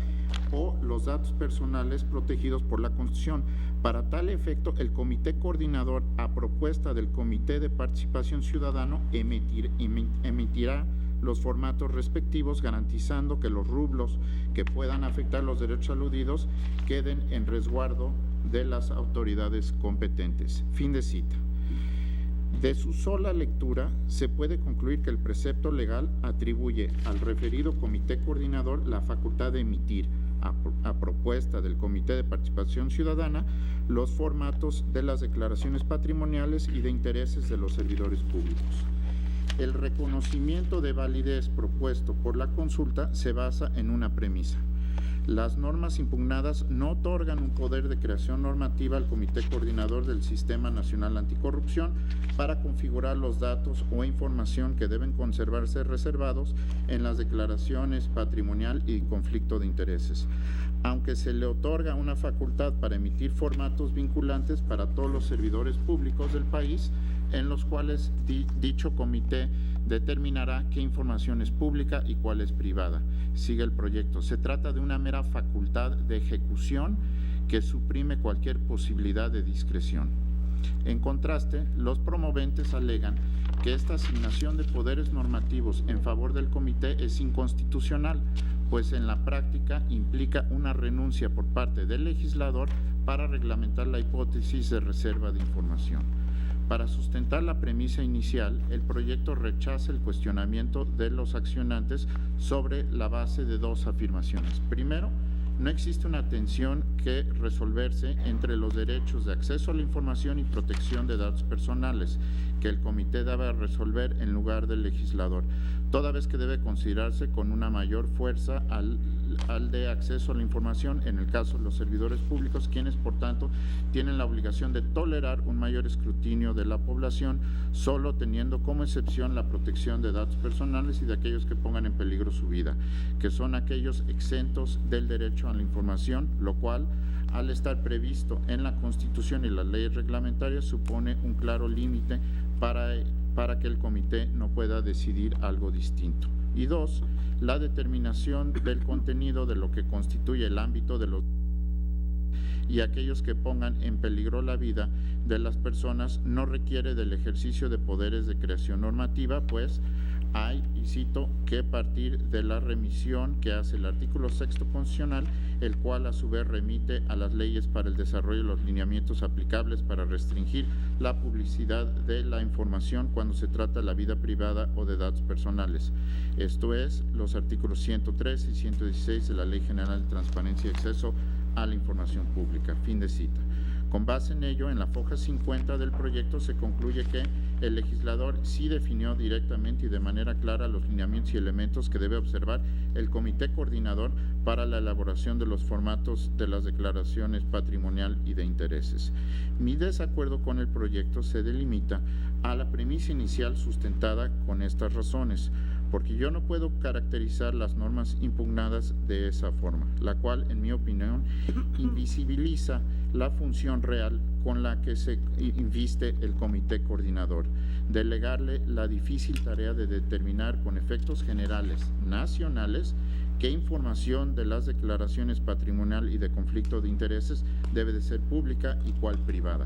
o los datos personales protegidos por la Constitución. Para tal efecto, el Comité Coordinador, a propuesta del Comité de Participación Ciudadano, emitirá los formatos respectivos, garantizando que los rubros que puedan afectar los derechos aludidos queden en resguardo de las autoridades competentes. Fin de cita. De su sola lectura, se puede concluir que el precepto legal atribuye al referido Comité Coordinador la facultad de emitir, a propuesta del Comité de Participación Ciudadana, los formatos de las declaraciones patrimoniales y de intereses de los servidores públicos. El reconocimiento de validez propuesto por la consulta se basa en una premisa. Las normas impugnadas no otorgan un poder de creación normativa al Comité Coordinador del Sistema Nacional Anticorrupción para configurar los datos o información que deben conservarse reservados en las declaraciones patrimonial y conflicto de intereses, aunque se le otorga una facultad para emitir formatos vinculantes para todos los servidores públicos del país, en los cuales dicho comité determinará qué información es pública y cuál es privada. Sigue el proyecto. Se trata de una mera facultad de ejecución que suprime cualquier posibilidad de discreción. En contraste, los promoventes alegan que esta asignación de poderes normativos en favor del comité es inconstitucional, pues en la práctica implica una renuncia por parte del legislador para reglamentar la hipótesis de reserva de información. Para sustentar la premisa inicial, el proyecto rechaza el cuestionamiento de los accionantes sobre la base de dos afirmaciones. Primero, no existe una tensión que resolverse entre los derechos de acceso a la información y protección de datos personales, que el comité debe resolver en lugar del legislador, toda vez que debe considerarse con una mayor fuerza al de acceso a la información, en el caso de los servidores públicos, quienes por tanto tienen la obligación de tolerar un mayor escrutinio de la población, solo teniendo como excepción la protección de datos personales y de aquellos que pongan en peligro su vida, que son aquellos exentos del derecho a la información, lo cual, al estar previsto en la Constitución y las leyes reglamentarias, supone un claro límite para que el comité no pueda decidir algo distinto. Y dos, la determinación del contenido de lo que constituye el ámbito de los y aquellos que pongan en peligro la vida de las personas no requiere del ejercicio de poderes de creación normativa, pues hay, y cito, que partir de la remisión que hace el artículo 6º constitucional, el cual a su vez remite a las leyes para el desarrollo de los lineamientos aplicables para restringir la publicidad de la información cuando se trata de la vida privada o de datos personales. Esto es, los artículos 103 y 116 de la Ley General de Transparencia y Acceso a la Información Pública. Fin de cita. Con base en ello, en la foja 50 del proyecto se concluye que el legislador sí definió directamente y de manera clara los lineamientos y elementos que debe observar el Comité Coordinador para la elaboración de los formatos de las declaraciones patrimonial y de intereses. Mi desacuerdo con el proyecto se delimita a la premisa inicial sustentada con estas razones. porque yo no puedo caracterizar las normas impugnadas de esa forma, la cual, en mi opinión, invisibiliza la función real con la que se inviste el comité coordinador, delegarle la difícil tarea de determinar con efectos generales nacionales qué información de las declaraciones patrimonial y de conflicto de intereses debe de ser pública y cuál privada.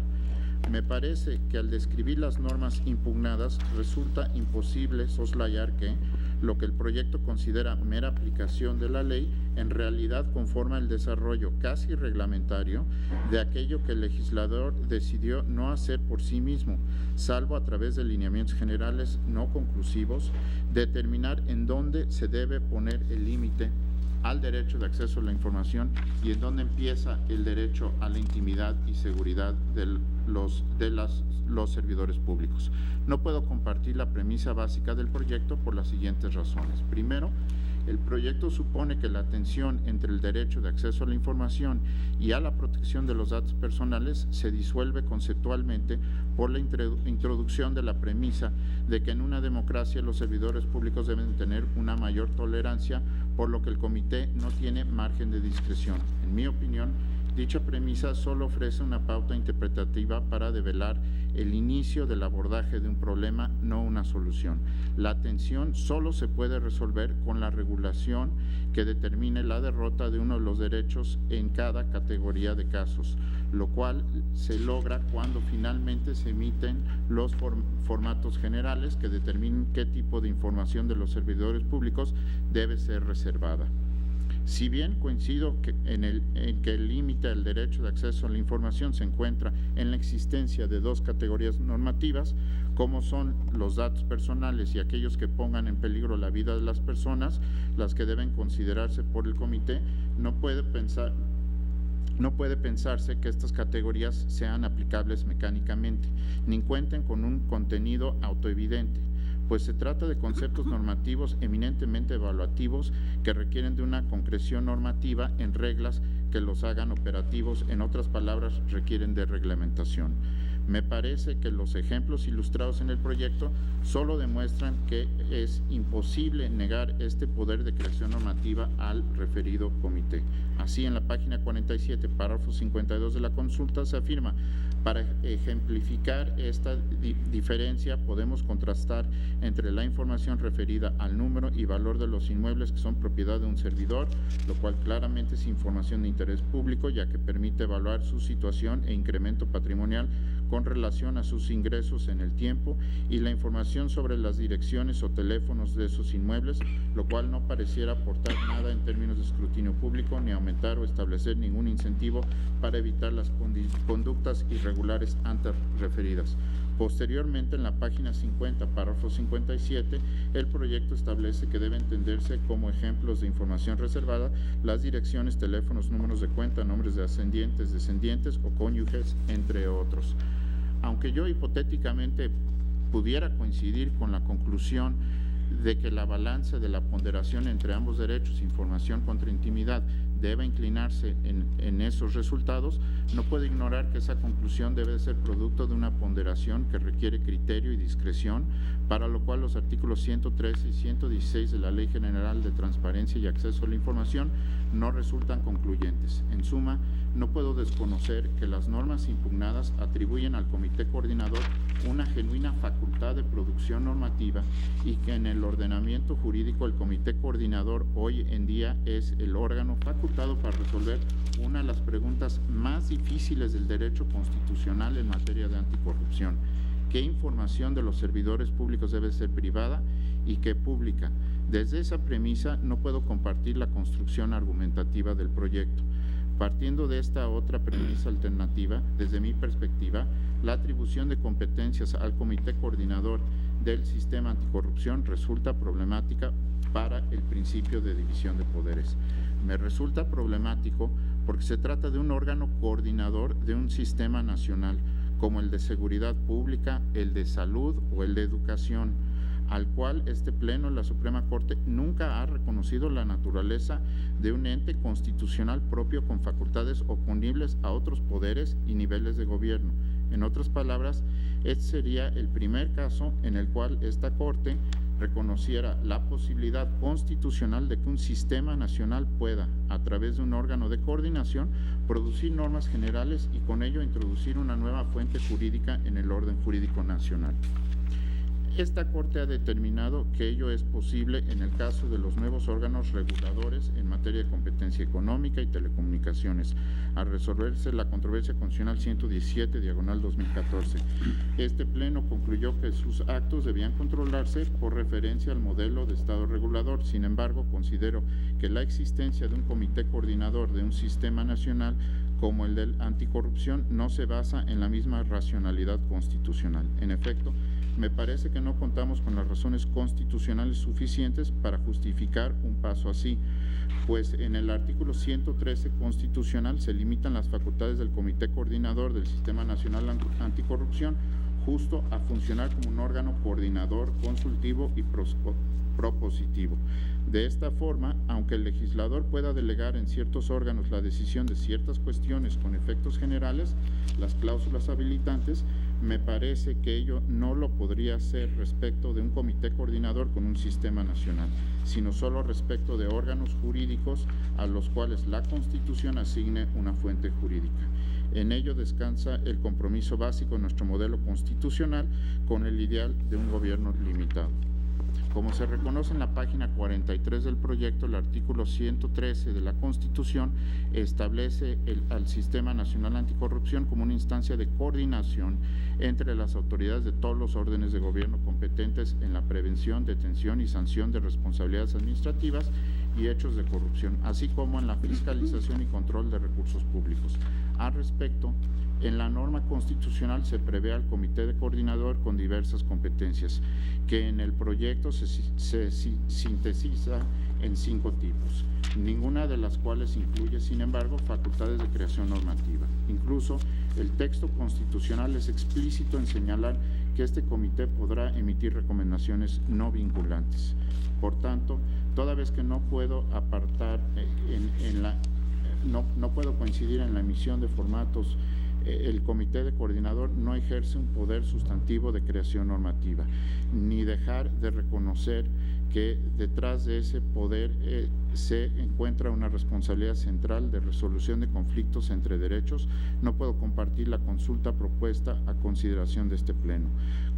Me parece que al describir las normas impugnadas resulta imposible soslayar que lo que el proyecto considera mera aplicación de la ley en realidad conforma el desarrollo casi reglamentario de aquello que el legislador decidió no hacer por sí mismo, salvo a través de lineamientos generales no conclusivos, determinar en dónde se debe poner el límite al derecho de acceso a la información y en dónde empieza el derecho a la intimidad y seguridad de los servidores públicos. No puedo compartir la premisa básica del proyecto por las siguientes razones. Primero, el proyecto supone que la tensión entre el derecho de acceso a la información y a la protección de los datos personales se disuelve conceptualmente por la introducción de la premisa de que en una democracia los servidores públicos deben tener una mayor tolerancia, por lo que el comité no tiene margen de discreción. En mi opinión, dicha premisa solo ofrece una pauta interpretativa para develar el inicio del abordaje de un problema, no una solución. La tensión solo se puede resolver con la regulación que determine la derrota de uno de los derechos en cada categoría de casos, lo cual se logra cuando finalmente se emiten los formatos generales que determinen qué tipo de información de los servidores públicos debe ser reservada. Si bien coincido en que el límite al derecho de acceso a la información se encuentra en la existencia de dos categorías normativas, como son los datos personales y aquellos que pongan en peligro la vida de las personas, las que deben considerarse por el comité, no puede pensarse que estas categorías sean aplicables mecánicamente, ni cuenten con un contenido autoevidente, pues se trata de conceptos normativos eminentemente evaluativos que requieren de una concreción normativa en reglas que los hagan operativos, en otras palabras, requieren de reglamentación. Me parece que los ejemplos ilustrados en el proyecto solo demuestran que es imposible negar este poder de creación normativa al referido comité. Así, en la página 47, párrafo 52 de la consulta, se afirma: para ejemplificar esta diferencia, podemos contrastar entre la información referida al número y valor de los inmuebles que son propiedad de un servidor, lo cual claramente es información de interés público, ya que permite evaluar su situación e incremento patrimonial con relación a sus ingresos en el tiempo, y la información sobre las direcciones o teléfonos de esos inmuebles, lo cual no pareciera aportar nada en términos de escrutinio público, ni aumentar o establecer ningún incentivo para evitar las conductas irregulares antes referidas. Posteriormente, en la página 50, párrafo 57, el proyecto establece que debe entenderse como ejemplos de información reservada las direcciones, teléfonos, números de cuenta, nombres de ascendientes, descendientes o cónyuges, entre otros. Aunque yo hipotéticamente pudiera coincidir con la conclusión de que la balanza de la ponderación entre ambos derechos, información contra intimidad, debe inclinarse en esos resultados, no puede ignorar que esa conclusión debe ser producto de una ponderación que requiere criterio y discreción, para lo cual los artículos 113 y 116 de la Ley General de Transparencia y Acceso a la Información no resultan concluyentes. En suma, no puedo desconocer que las normas impugnadas atribuyen al Comité Coordinador una genuina facultad de producción normativa, y que en el ordenamiento jurídico el Comité Coordinador hoy en día es el órgano facultado para resolver una de las preguntas más difíciles del derecho constitucional en materia de anticorrupción: ¿qué información de los servidores públicos debe ser privada y qué pública? Desde esa premisa no puedo compartir la construcción argumentativa del proyecto. Partiendo de esta otra premisa alternativa, desde mi perspectiva, la atribución de competencias al Comité Coordinador del Sistema Anticorrupción resulta problemática para el principio de división de poderes. Me resulta problemático porque se trata de un órgano coordinador de un sistema nacional, como el de seguridad pública, el de salud o el de educación, al cual este Pleno de la Suprema Corte nunca ha reconocido la naturaleza de un ente constitucional propio con facultades oponibles a otros poderes y niveles de gobierno. En otras palabras, este sería el primer caso en el cual esta Corte reconociera la posibilidad constitucional de que un sistema nacional pueda, a través de un órgano de coordinación, producir normas generales y con ello introducir una nueva fuente jurídica en el orden jurídico nacional. Esta Corte ha determinado que ello es posible en el caso de los nuevos órganos reguladores en materia de competencia económica y telecomunicaciones, al resolverse la controversia constitucional 117/2014. Este Pleno concluyó que sus actos debían controlarse por referencia al modelo de Estado regulador. Sin embargo, considero que la existencia de un comité coordinador de un sistema nacional como el del anticorrupción no se basa en la misma racionalidad constitucional. En efecto, me parece que no contamos con las razones constitucionales suficientes para justificar un paso así, pues en el artículo 113 constitucional se limitan las facultades del Comité Coordinador del Sistema Nacional Anticorrupción justo a funcionar como un órgano coordinador, consultivo y propositivo. De esta forma, aunque el legislador pueda delegar en ciertos órganos la decisión de ciertas cuestiones con efectos generales, las cláusulas habilitantes, me parece que ello no lo podría hacer respecto de un comité coordinador con un sistema nacional, sino solo respecto de órganos jurídicos a los cuales la Constitución asigne una fuente jurídica. En ello descansa el compromiso básico de nuestro modelo constitucional con el ideal de un gobierno limitado. Como se reconoce en la página 43 del proyecto, el artículo 113 de la Constitución establece al Sistema Nacional Anticorrupción como una instancia de coordinación entre las autoridades de todos los órdenes de gobierno competentes en la prevención, detención y sanción de responsabilidades administrativas y hechos de corrupción, así como en la fiscalización y control de recursos públicos. Al respecto, en la norma constitucional se prevé al comité de coordinador con diversas competencias, que en el proyecto se sintetiza en 5 tipos, ninguna de las cuales incluye, sin embargo, facultades de creación normativa. Incluso el texto constitucional es explícito en señalar que este comité podrá emitir recomendaciones no vinculantes. Por tanto, toda vez que no puedo apartar no puedo coincidir en la emisión de formatos, el comité de coordinador no ejerce un poder sustantivo de creación normativa, ni dejar de reconocer que detrás de ese poder se encuentra una responsabilidad central de resolución de conflictos entre derechos. No puedo compartir la consulta propuesta a consideración de este Pleno.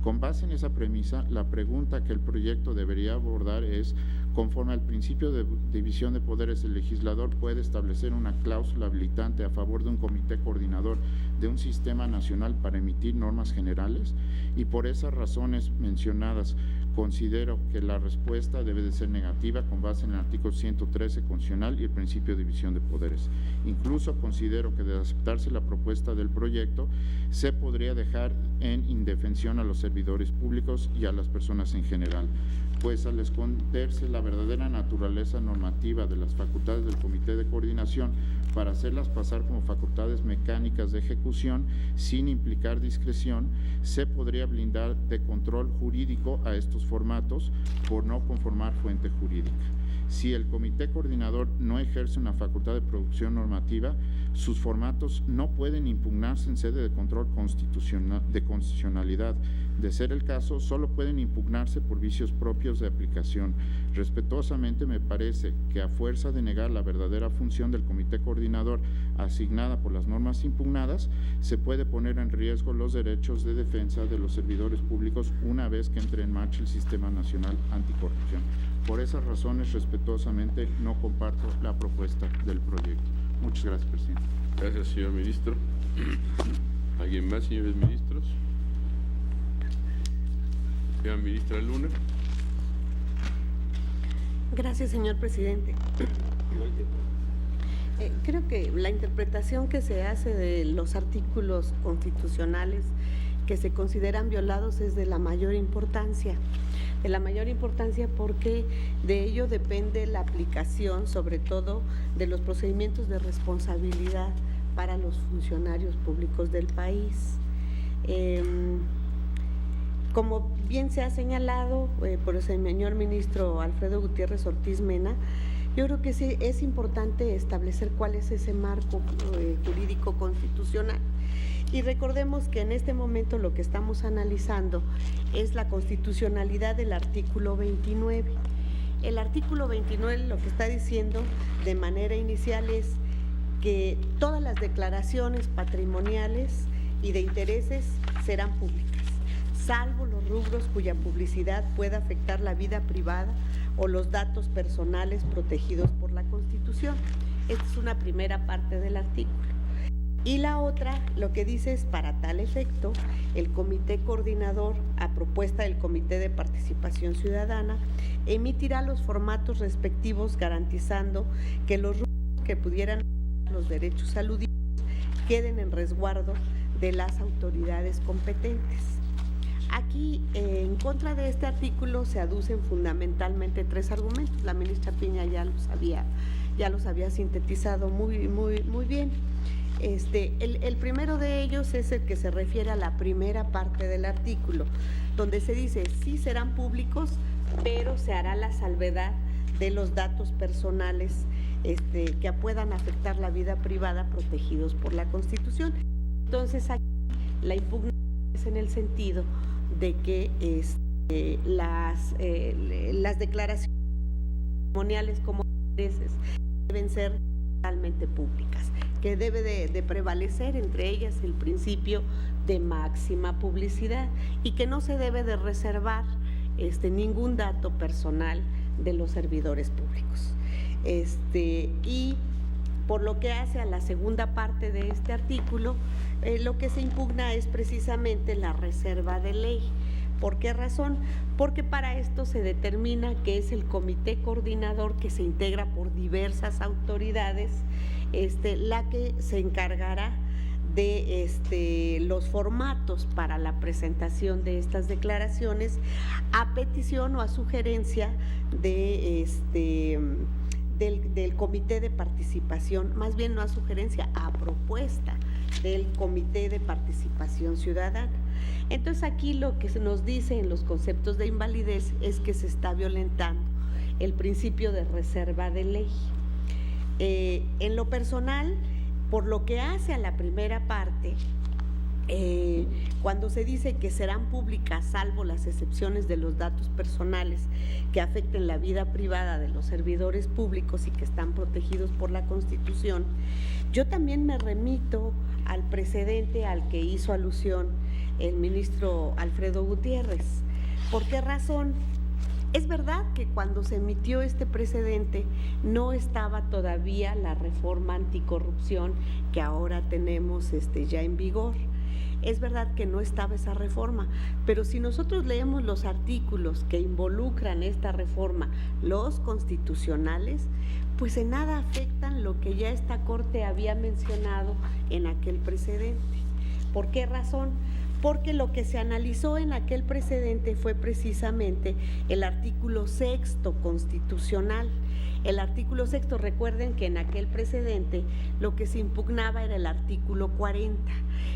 Con base en esa premisa, la pregunta que el proyecto debería abordar es: conforme al principio de división de poderes, el legislador puede establecer una cláusula habilitante a favor de un comité coordinador de un sistema nacional para emitir normas generales, y por esas razones mencionadas considero que la respuesta debe de ser negativa con base en el artículo 113 constitucional y el principio de división de poderes. Incluso considero que de aceptarse la propuesta del proyecto se podría dejar en indefensión a los servidores públicos y a las personas en general, pues al esconderse la verdadera naturaleza normativa de las facultades del Comité de Coordinación para hacerlas pasar como facultades mecánicas de ejecución sin implicar discreción, se podría blindar de control jurídico a estos formatos por no conformar fuente jurídica. Si el Comité Coordinador no ejerce una facultad de producción normativa, sus formatos no pueden impugnarse en sede de control de constitucionalidad. De ser el caso, solo pueden impugnarse por vicios propios de aplicación. Respetuosamente, me parece que a fuerza de negar la verdadera función del Comité Coordinador asignada por las normas impugnadas, se puede poner en riesgo los derechos de defensa de los servidores públicos una vez que entre en marcha el Sistema Nacional Anticorrupción. Por esas razones, respetuosamente, no comparto la propuesta del proyecto. Muchas gracias, presidente. Gracias, señor ministro. ¿Alguien más, señores ministros? Señora ministra Luna. Gracias, señor presidente. Creo que la interpretación que se hace de los artículos constitucionales que se consideran violados es de la mayor importancia. Porque de ello depende la aplicación, sobre todo, de los procedimientos de responsabilidad para los funcionarios públicos del país. Como bien se ha señalado por el señor ministro Alfredo Gutiérrez Ortiz Mena, Yo creo que sí es importante establecer cuál es ese marco jurídico constitucional. Y recordemos que en este momento lo que estamos analizando es la constitucionalidad del artículo 29. El artículo 29 lo que está diciendo de manera inicial es que todas las declaraciones patrimoniales y de intereses serán públicas, salvo los rubros cuya publicidad pueda afectar la vida privada o los datos personales protegidos por la Constitución. Esta es una primera parte del artículo. Y la otra, lo que dice es, para tal efecto, el Comité Coordinador, a propuesta del Comité de Participación Ciudadana, emitirá los formatos respectivos garantizando que los rubros que pudieran los derechos aludidos queden en resguardo de las autoridades competentes. Aquí, en contra de este artículo, se aducen fundamentalmente 3 argumentos. La ministra Piña ya los había sintetizado muy bien. El primero de ellos es el que se refiere a la primera parte del artículo, donde se dice, sí serán públicos, pero se hará la salvedad de los datos personales que puedan afectar la vida privada protegidos por la Constitución. Entonces, aquí la impugnación es en el sentido de que las declaraciones patrimoniales como intereses deben ser totalmente públicas, que debe de prevalecer entre ellas el principio de máxima publicidad y que no se debe de reservar ningún dato personal de los servidores públicos. Y por lo que hace a la segunda parte de este artículo, lo que se impugna es precisamente la reserva de ley. ¿Por qué razón? Porque para esto se determina que es el Comité Coordinador, que se integra por diversas autoridades, la que se encargará de los formatos para la presentación de estas declaraciones a petición o a sugerencia del Comité de Participación, más bien no a sugerencia, a propuesta del Comité de Participación Ciudadana. Entonces, aquí lo que se nos dice en los conceptos de invalidez es que se está violentando el principio de reserva de ley. En lo personal, por lo que hace a la primera parte, cuando se dice que serán públicas salvo las excepciones de los datos personales que afecten la vida privada de los servidores públicos y que están protegidos por la Constitución, yo también me remito al precedente al que hizo alusión el ministro Alfredo Gutiérrez. ¿Por qué razón? Es verdad que cuando se emitió este precedente no estaba todavía la reforma anticorrupción que ahora tenemos ya en vigor. Es verdad que no estaba esa reforma, pero si nosotros leemos los artículos que involucran esta reforma, los constitucionales, pues en nada afectan lo que ya esta Corte había mencionado en aquel precedente. ¿Por qué razón? Porque lo que se analizó en aquel precedente fue precisamente el artículo 6º constitucional. El artículo 6º, recuerden que en aquel precedente lo que se impugnaba era el artículo 40.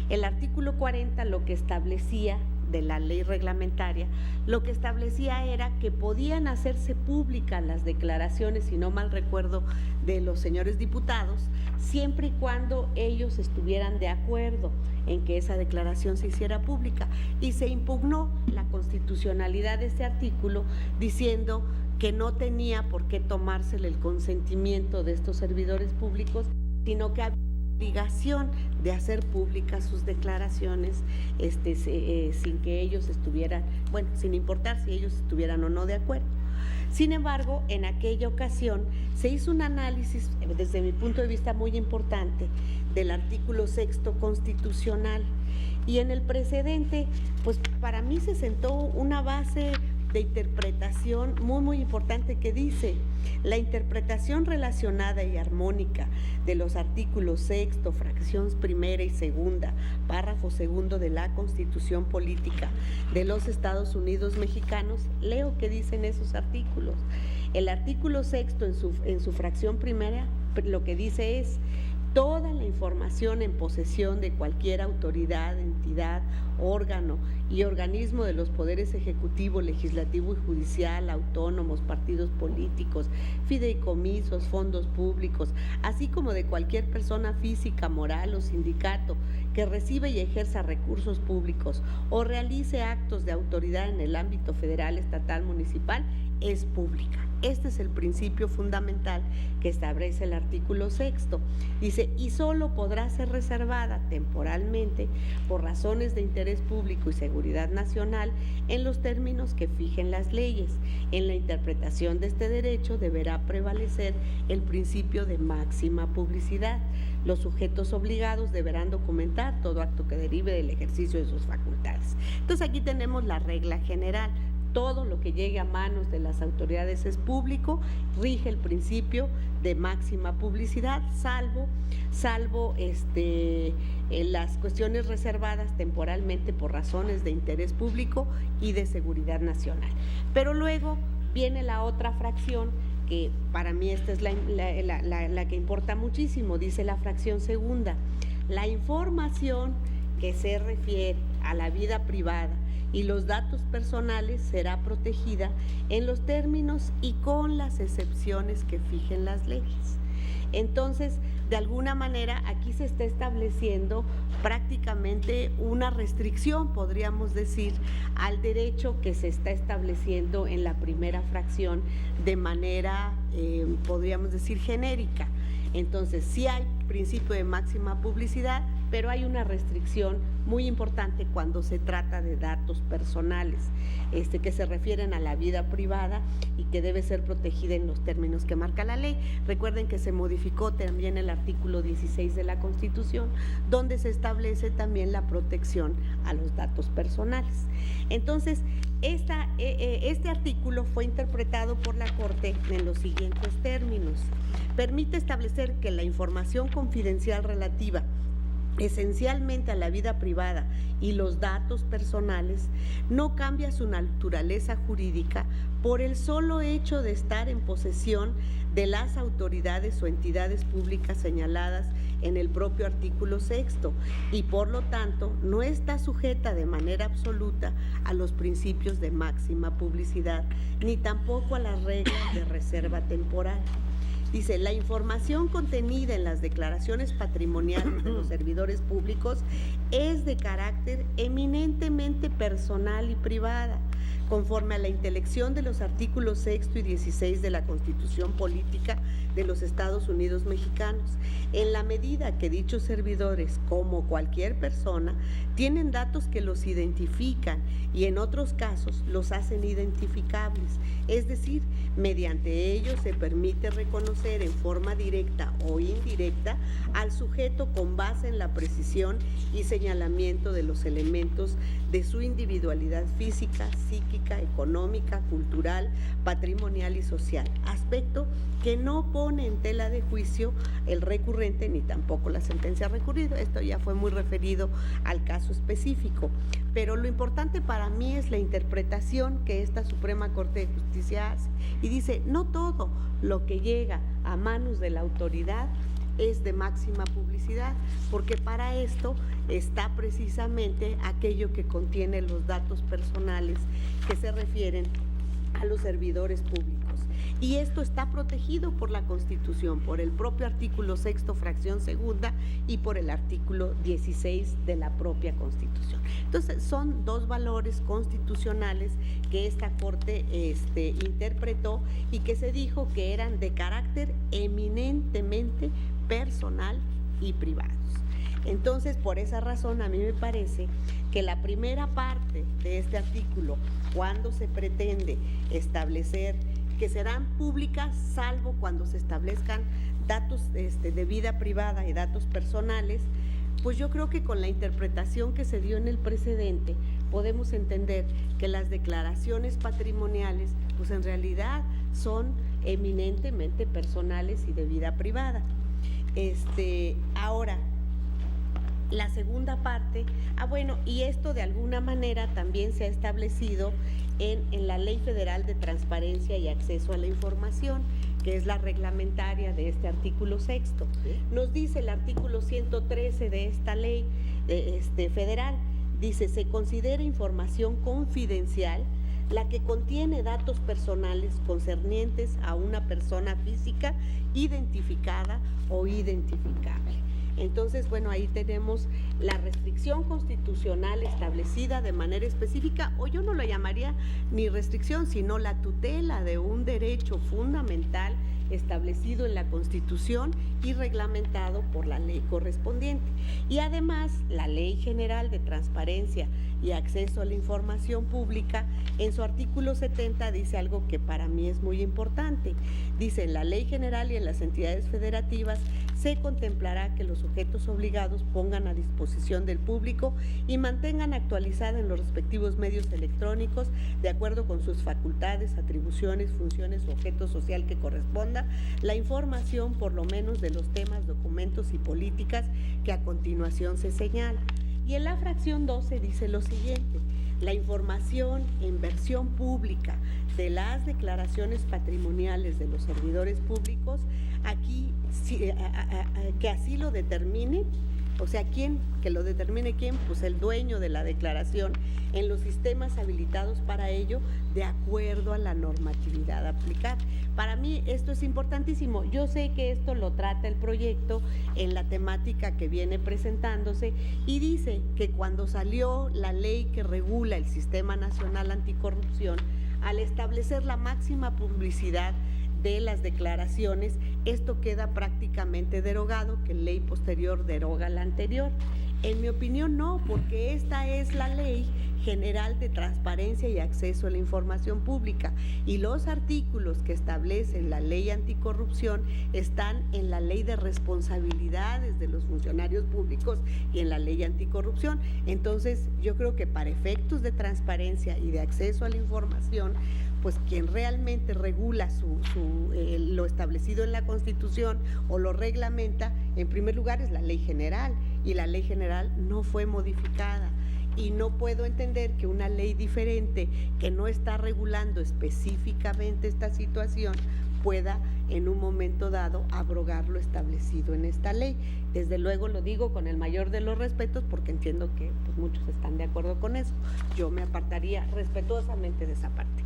El artículo 40 lo que establecía de la ley reglamentaria, lo que establecía era que podían hacerse públicas las declaraciones, si no mal recuerdo, de los señores diputados, siempre y cuando ellos estuvieran de acuerdo en que esa declaración se hiciera pública, y se impugnó la constitucionalidad de este artículo diciendo que no tenía por qué tomársele el consentimiento de estos servidores públicos, sino que había obligación de hacer públicas sus declaraciones sin que ellos estuvieran, sin importar si ellos estuvieran o no de acuerdo. Sin embargo, en aquella ocasión se hizo un análisis, desde mi punto de vista muy importante, del artículo 6º constitucional, y en el precedente, pues para mí se sentó una base de interpretación muy importante que dice: la interpretación relacionada y armónica de los artículos 6º, fracciones primera y segunda, párrafo segundo de la Constitución Política de los Estados Unidos Mexicanos. Leo qué dicen esos artículos. El artículo 6º en su fracción primera lo que dice es Toda la información en posesión de cualquier autoridad, entidad, órgano y organismo de los poderes ejecutivo, legislativo y judicial, autónomos, partidos políticos, fideicomisos, fondos públicos, así como de cualquier persona física, moral o sindicato que recibe y ejerza recursos públicos o realice actos de autoridad en el ámbito federal, estatal, municipal, es pública. Este es el principio fundamental que establece el artículo 6. Dice, y solo podrá ser reservada temporalmente por razones de interés público y seguridad nacional en los términos que fijen las leyes. En la interpretación de este derecho deberá prevalecer el principio de máxima publicidad. Los sujetos obligados deberán documentar todo acto que derive del ejercicio de sus facultades. Entonces aquí tenemos la regla general. Todo lo que llegue a manos de las autoridades es público, rige el principio de máxima publicidad, salvo las cuestiones reservadas temporalmente por razones de interés público y de seguridad nacional. Pero luego viene la otra fracción, que para mí esta es la que importa muchísimo, dice la fracción segunda: la información que se refiere a la vida privada y los datos personales será protegida en los términos y con las excepciones que fijen las leyes. Entonces, de alguna manera, aquí se está estableciendo prácticamente una restricción, podríamos decir, al derecho que se está estableciendo en la primera fracción de manera, podríamos decir, genérica. Entonces, sí hay principio de máxima publicidad, pero hay una restricción muy importante cuando se trata de datos personales, que se refieren a la vida privada y que debe ser protegida en los términos que marca la ley. Recuerden que se modificó también el artículo 16 de la Constitución, donde se establece también la protección a los datos personales. Entonces, este artículo fue interpretado por la Corte en los siguientes términos. Permite establecer que la información confidencial relativa esencialmente a la vida privada y los datos personales no cambia su naturaleza jurídica por el solo hecho de estar en posesión de las autoridades o entidades públicas señaladas en el propio artículo 6 y por lo tanto no está sujeta de manera absoluta a los principios de máxima publicidad ni tampoco a las reglas de reserva temporal. Dice, la información contenida en las declaraciones patrimoniales de los servidores públicos es de carácter eminentemente personal y privada, conforme a la intelección de los artículos 6 y 16 de la Constitución Política de los Estados Unidos Mexicanos, en la medida que dichos servidores, como cualquier persona, tienen datos que los identifican y en otros casos los hacen identificables, es decir, mediante ellos se permite reconocer en forma directa o indirecta al sujeto con base en la precisión y señalamiento de los elementos de su individualidad física, psíquica, económica, cultural, patrimonial y social, aspecto que no pone en tela de juicio el recurrente ni tampoco la sentencia recurrida. Esto ya fue muy referido al caso específico, pero lo importante para mí es la interpretación que esta Suprema Corte de Justicia hace y dice, no todo lo que llega a manos de la autoridad es de máxima publicidad, porque para esto está precisamente aquello que contiene los datos personales que se refieren a los servidores públicos. Y esto está protegido por la Constitución, por el propio artículo 6, fracción segunda, y por el artículo 16 de la propia Constitución. Entonces, son dos valores constitucionales que esta Corte interpretó y que se dijo que eran de carácter eminentemente personal y privados. Entonces, por esa razón, a mí me parece que la primera parte de este artículo, cuando se pretende establecer que serán públicas salvo cuando se establezcan datos de vida privada y datos personales, pues yo creo que con la interpretación que se dio en el precedente podemos entender que las declaraciones patrimoniales pues en realidad son eminentemente personales y de vida privada. Ahora, La segunda parte, y esto de alguna manera también se ha establecido en la Ley Federal de Transparencia y Acceso a la Información, que es la reglamentaria de este artículo 6. Nos dice el artículo 113 de esta ley federal, dice, se considera información confidencial la que contiene datos personales concernientes a una persona física identificada o identificable. Entonces, ahí tenemos la restricción constitucional establecida de manera específica, o yo no lo llamaría ni restricción, sino la tutela de un derecho fundamental establecido en la Constitución y reglamentado por la ley correspondiente. Y además, la Ley General de Transparencia y Acceso a la Información Pública, en su artículo 70 dice algo que para mí es muy importante. Dice, en la Ley General y en las entidades federativas se contemplará que los sujetos obligados pongan a disposición del público y mantengan actualizada en los respectivos medios electrónicos, de acuerdo con sus facultades, atribuciones, funciones o objeto social que corresponda, la información por lo menos de los temas, documentos y políticas que a continuación se señala. Y en la fracción 12 dice lo siguiente: la información en versión pública de las declaraciones patrimoniales de los servidores públicos, aquí que así lo determine, o sea, que lo determine quién, pues el dueño de la declaración, en los sistemas habilitados para ello, de acuerdo a la normatividad aplicada. Para mí esto es importantísimo. Yo sé que esto lo trata el proyecto en la temática que viene presentándose y dice que cuando salió la ley que regula el Sistema Nacional Anticorrupción, al establecer la máxima publicidad de las declaraciones, esto queda prácticamente derogado, que ley posterior deroga la anterior. En mi opinión no, porque esta es la Ley General de Transparencia y Acceso a la Información Pública y los artículos que establecen la Ley Anticorrupción están en la Ley de Responsabilidades de los Funcionarios Públicos y en la Ley Anticorrupción. Entonces, yo creo que para efectos de transparencia y de acceso a la información, pues quien realmente regula lo establecido en la Constitución o lo reglamenta, en primer lugar es la Ley General, y la Ley General no fue modificada. Y no puedo entender que una ley diferente que no está regulando específicamente esta situación pueda en un momento dado abrogar lo establecido en esta ley. Desde luego lo digo con el mayor de los respetos porque entiendo que pues, muchos están de acuerdo con eso. Yo me apartaría respetuosamente de esa parte.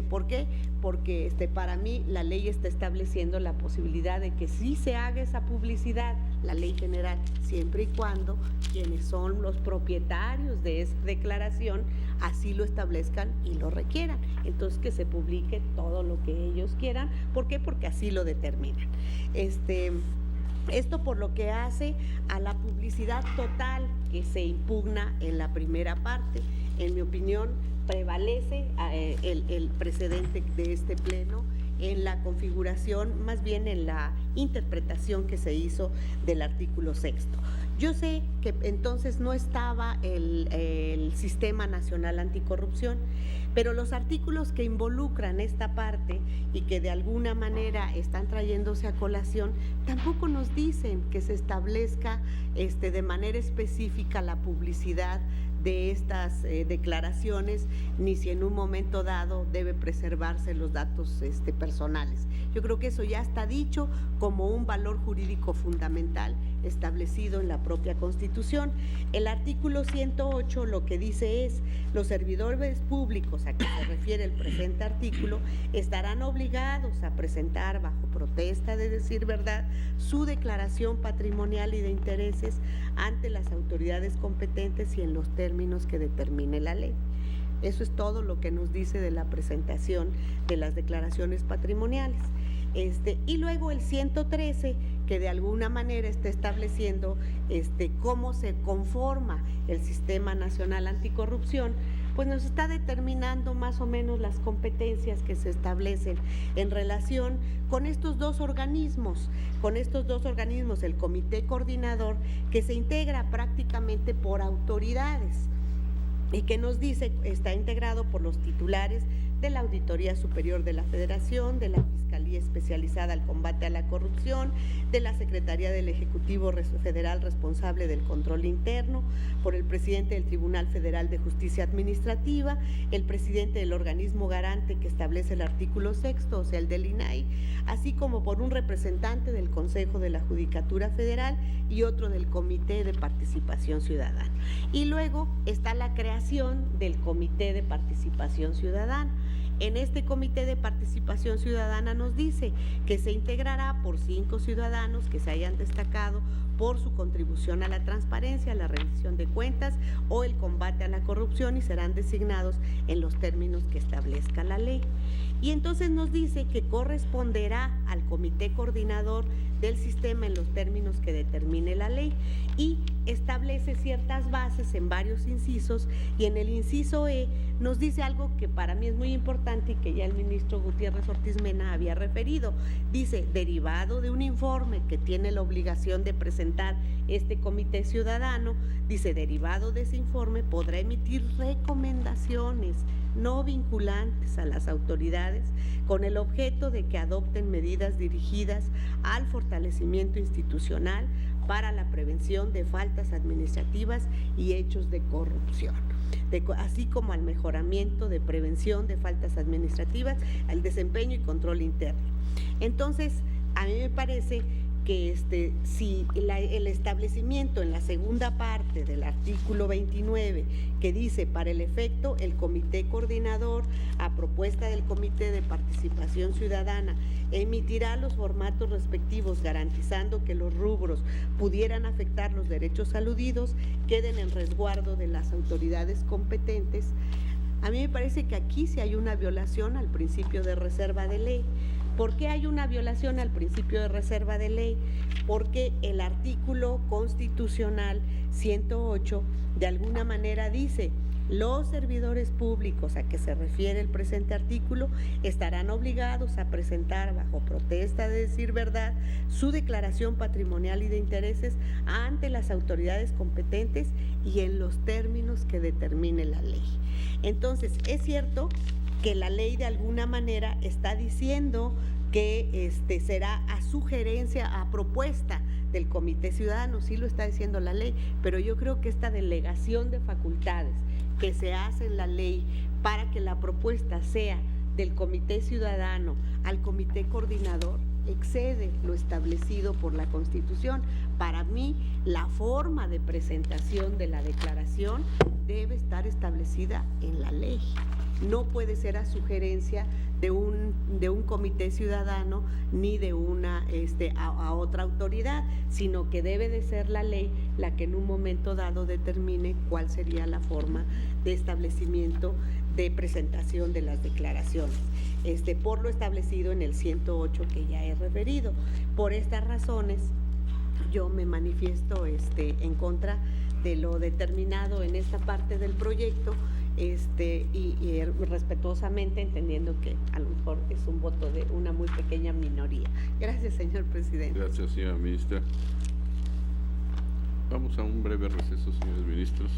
¿Por qué? Porque para mí la ley está estableciendo la posibilidad de que sí se haga esa publicidad, la ley general, siempre y cuando quienes son los propietarios de esa declaración así lo establezcan y lo requieran. Entonces que se publique todo lo que ellos quieran. ¿Por qué? Porque así lo determinan. Esto por lo que hace a la publicidad total que se impugna en la primera parte. En mi opinión, prevalece el precedente de este pleno en la configuración, más bien en la interpretación que se hizo del artículo 6. Yo sé que entonces no estaba el Sistema Nacional Anticorrupción, pero los artículos que involucran esta parte y que de alguna manera están trayéndose a colación, tampoco nos dicen que se establezca de manera específica la publicidad de estas declaraciones, ni si en un momento dado debe preservarse los datos personales. Yo creo que eso ya está dicho como un valor jurídico fundamental establecido en la propia Constitución. El artículo 108 lo que dice es: los servidores públicos a que se refiere el presente artículo estarán obligados a presentar bajo protesta de decir verdad su declaración patrimonial y de intereses ante las autoridades competentes y en los términos que determine la ley. Eso es todo lo que nos dice de la presentación de las declaraciones patrimoniales. Y luego el 113, que de alguna manera está estableciendo cómo se conforma el Sistema Nacional Anticorrupción, pues nos está determinando más o menos las competencias que se establecen en relación con estos dos organismos, el Comité Coordinador, que se integra prácticamente por autoridades y que nos dice está integrado por los titulares de la Auditoría Superior de la Federación, de la Fiscalía Fiscalía Especializada al Combate a la Corrupción, de la Secretaría del Ejecutivo Federal responsable del control interno, por el presidente del Tribunal Federal de Justicia Administrativa, el presidente del organismo garante que establece el artículo 6º, o sea, el del INAI, así como por un representante del Consejo de la Judicatura Federal y otro del Comité de Participación Ciudadana. Y luego está la creación del Comité de Participación Ciudadana. En este Comité de Participación Ciudadana nos dice que se integrará por 5 ciudadanos que se hayan destacado por su contribución a la transparencia, a la rendición de cuentas o el combate a la corrupción y serán designados en los términos que establezca la ley. Y entonces nos dice que corresponderá al comité coordinador del sistema en los términos que determine la ley y establece ciertas bases en varios incisos, y en el inciso E nos dice algo que para mí es muy importante y que ya el ministro Gutiérrez Ortiz Mena había referido. Dice, derivado de un informe que tiene la obligación de presentar este comité ciudadano, dice, derivado de ese informe podrá emitir recomendaciones no vinculantes a las autoridades con el objeto de que adopten medidas dirigidas al fortalecimiento institucional para la prevención de faltas administrativas y hechos de corrupción, así como al mejoramiento de prevención de faltas administrativas, al desempeño y control interno. Entonces, a mí me parece que si el establecimiento en la segunda parte del artículo 29, que dice, para el efecto, el comité coordinador, a propuesta del Comité de Participación Ciudadana, emitirá los formatos respectivos, garantizando que los rubros pudieran afectar los derechos aludidos queden en resguardo de las autoridades competentes. A mí me parece que aquí sí hay una violación al principio de reserva de ley. ¿Por qué hay una violación al principio de reserva de ley? Porque el artículo constitucional 108 de alguna manera dice: los servidores públicos a que se refiere el presente artículo estarán obligados a presentar, bajo protesta de decir verdad, su declaración patrimonial y de intereses ante las autoridades competentes y en los términos que determine la ley. Entonces, es cierto que la ley de alguna manera está diciendo que será a sugerencia, a propuesta del Comité Ciudadano, sí lo está diciendo la ley, pero yo creo que esta delegación de facultades que se hace en la ley para que la propuesta sea del Comité Ciudadano al Comité Coordinador excede lo establecido por la Constitución. Para mí, la forma de presentación de la declaración debe estar establecida en la ley. No puede ser a sugerencia de un comité ciudadano ni de una a otra autoridad, sino que debe de ser la ley la que en un momento dado determine cuál sería la forma de establecimiento de presentación de las declaraciones, por lo establecido en el 108 que ya he referido. Por estas razones, yo me manifiesto en contra de lo determinado en esta parte del proyecto, y respetuosamente entendiendo que a lo mejor es un voto de una muy pequeña minoría. Gracias, señor presidente. Gracias, señora ministra. Vamos a un breve receso, señores ministros.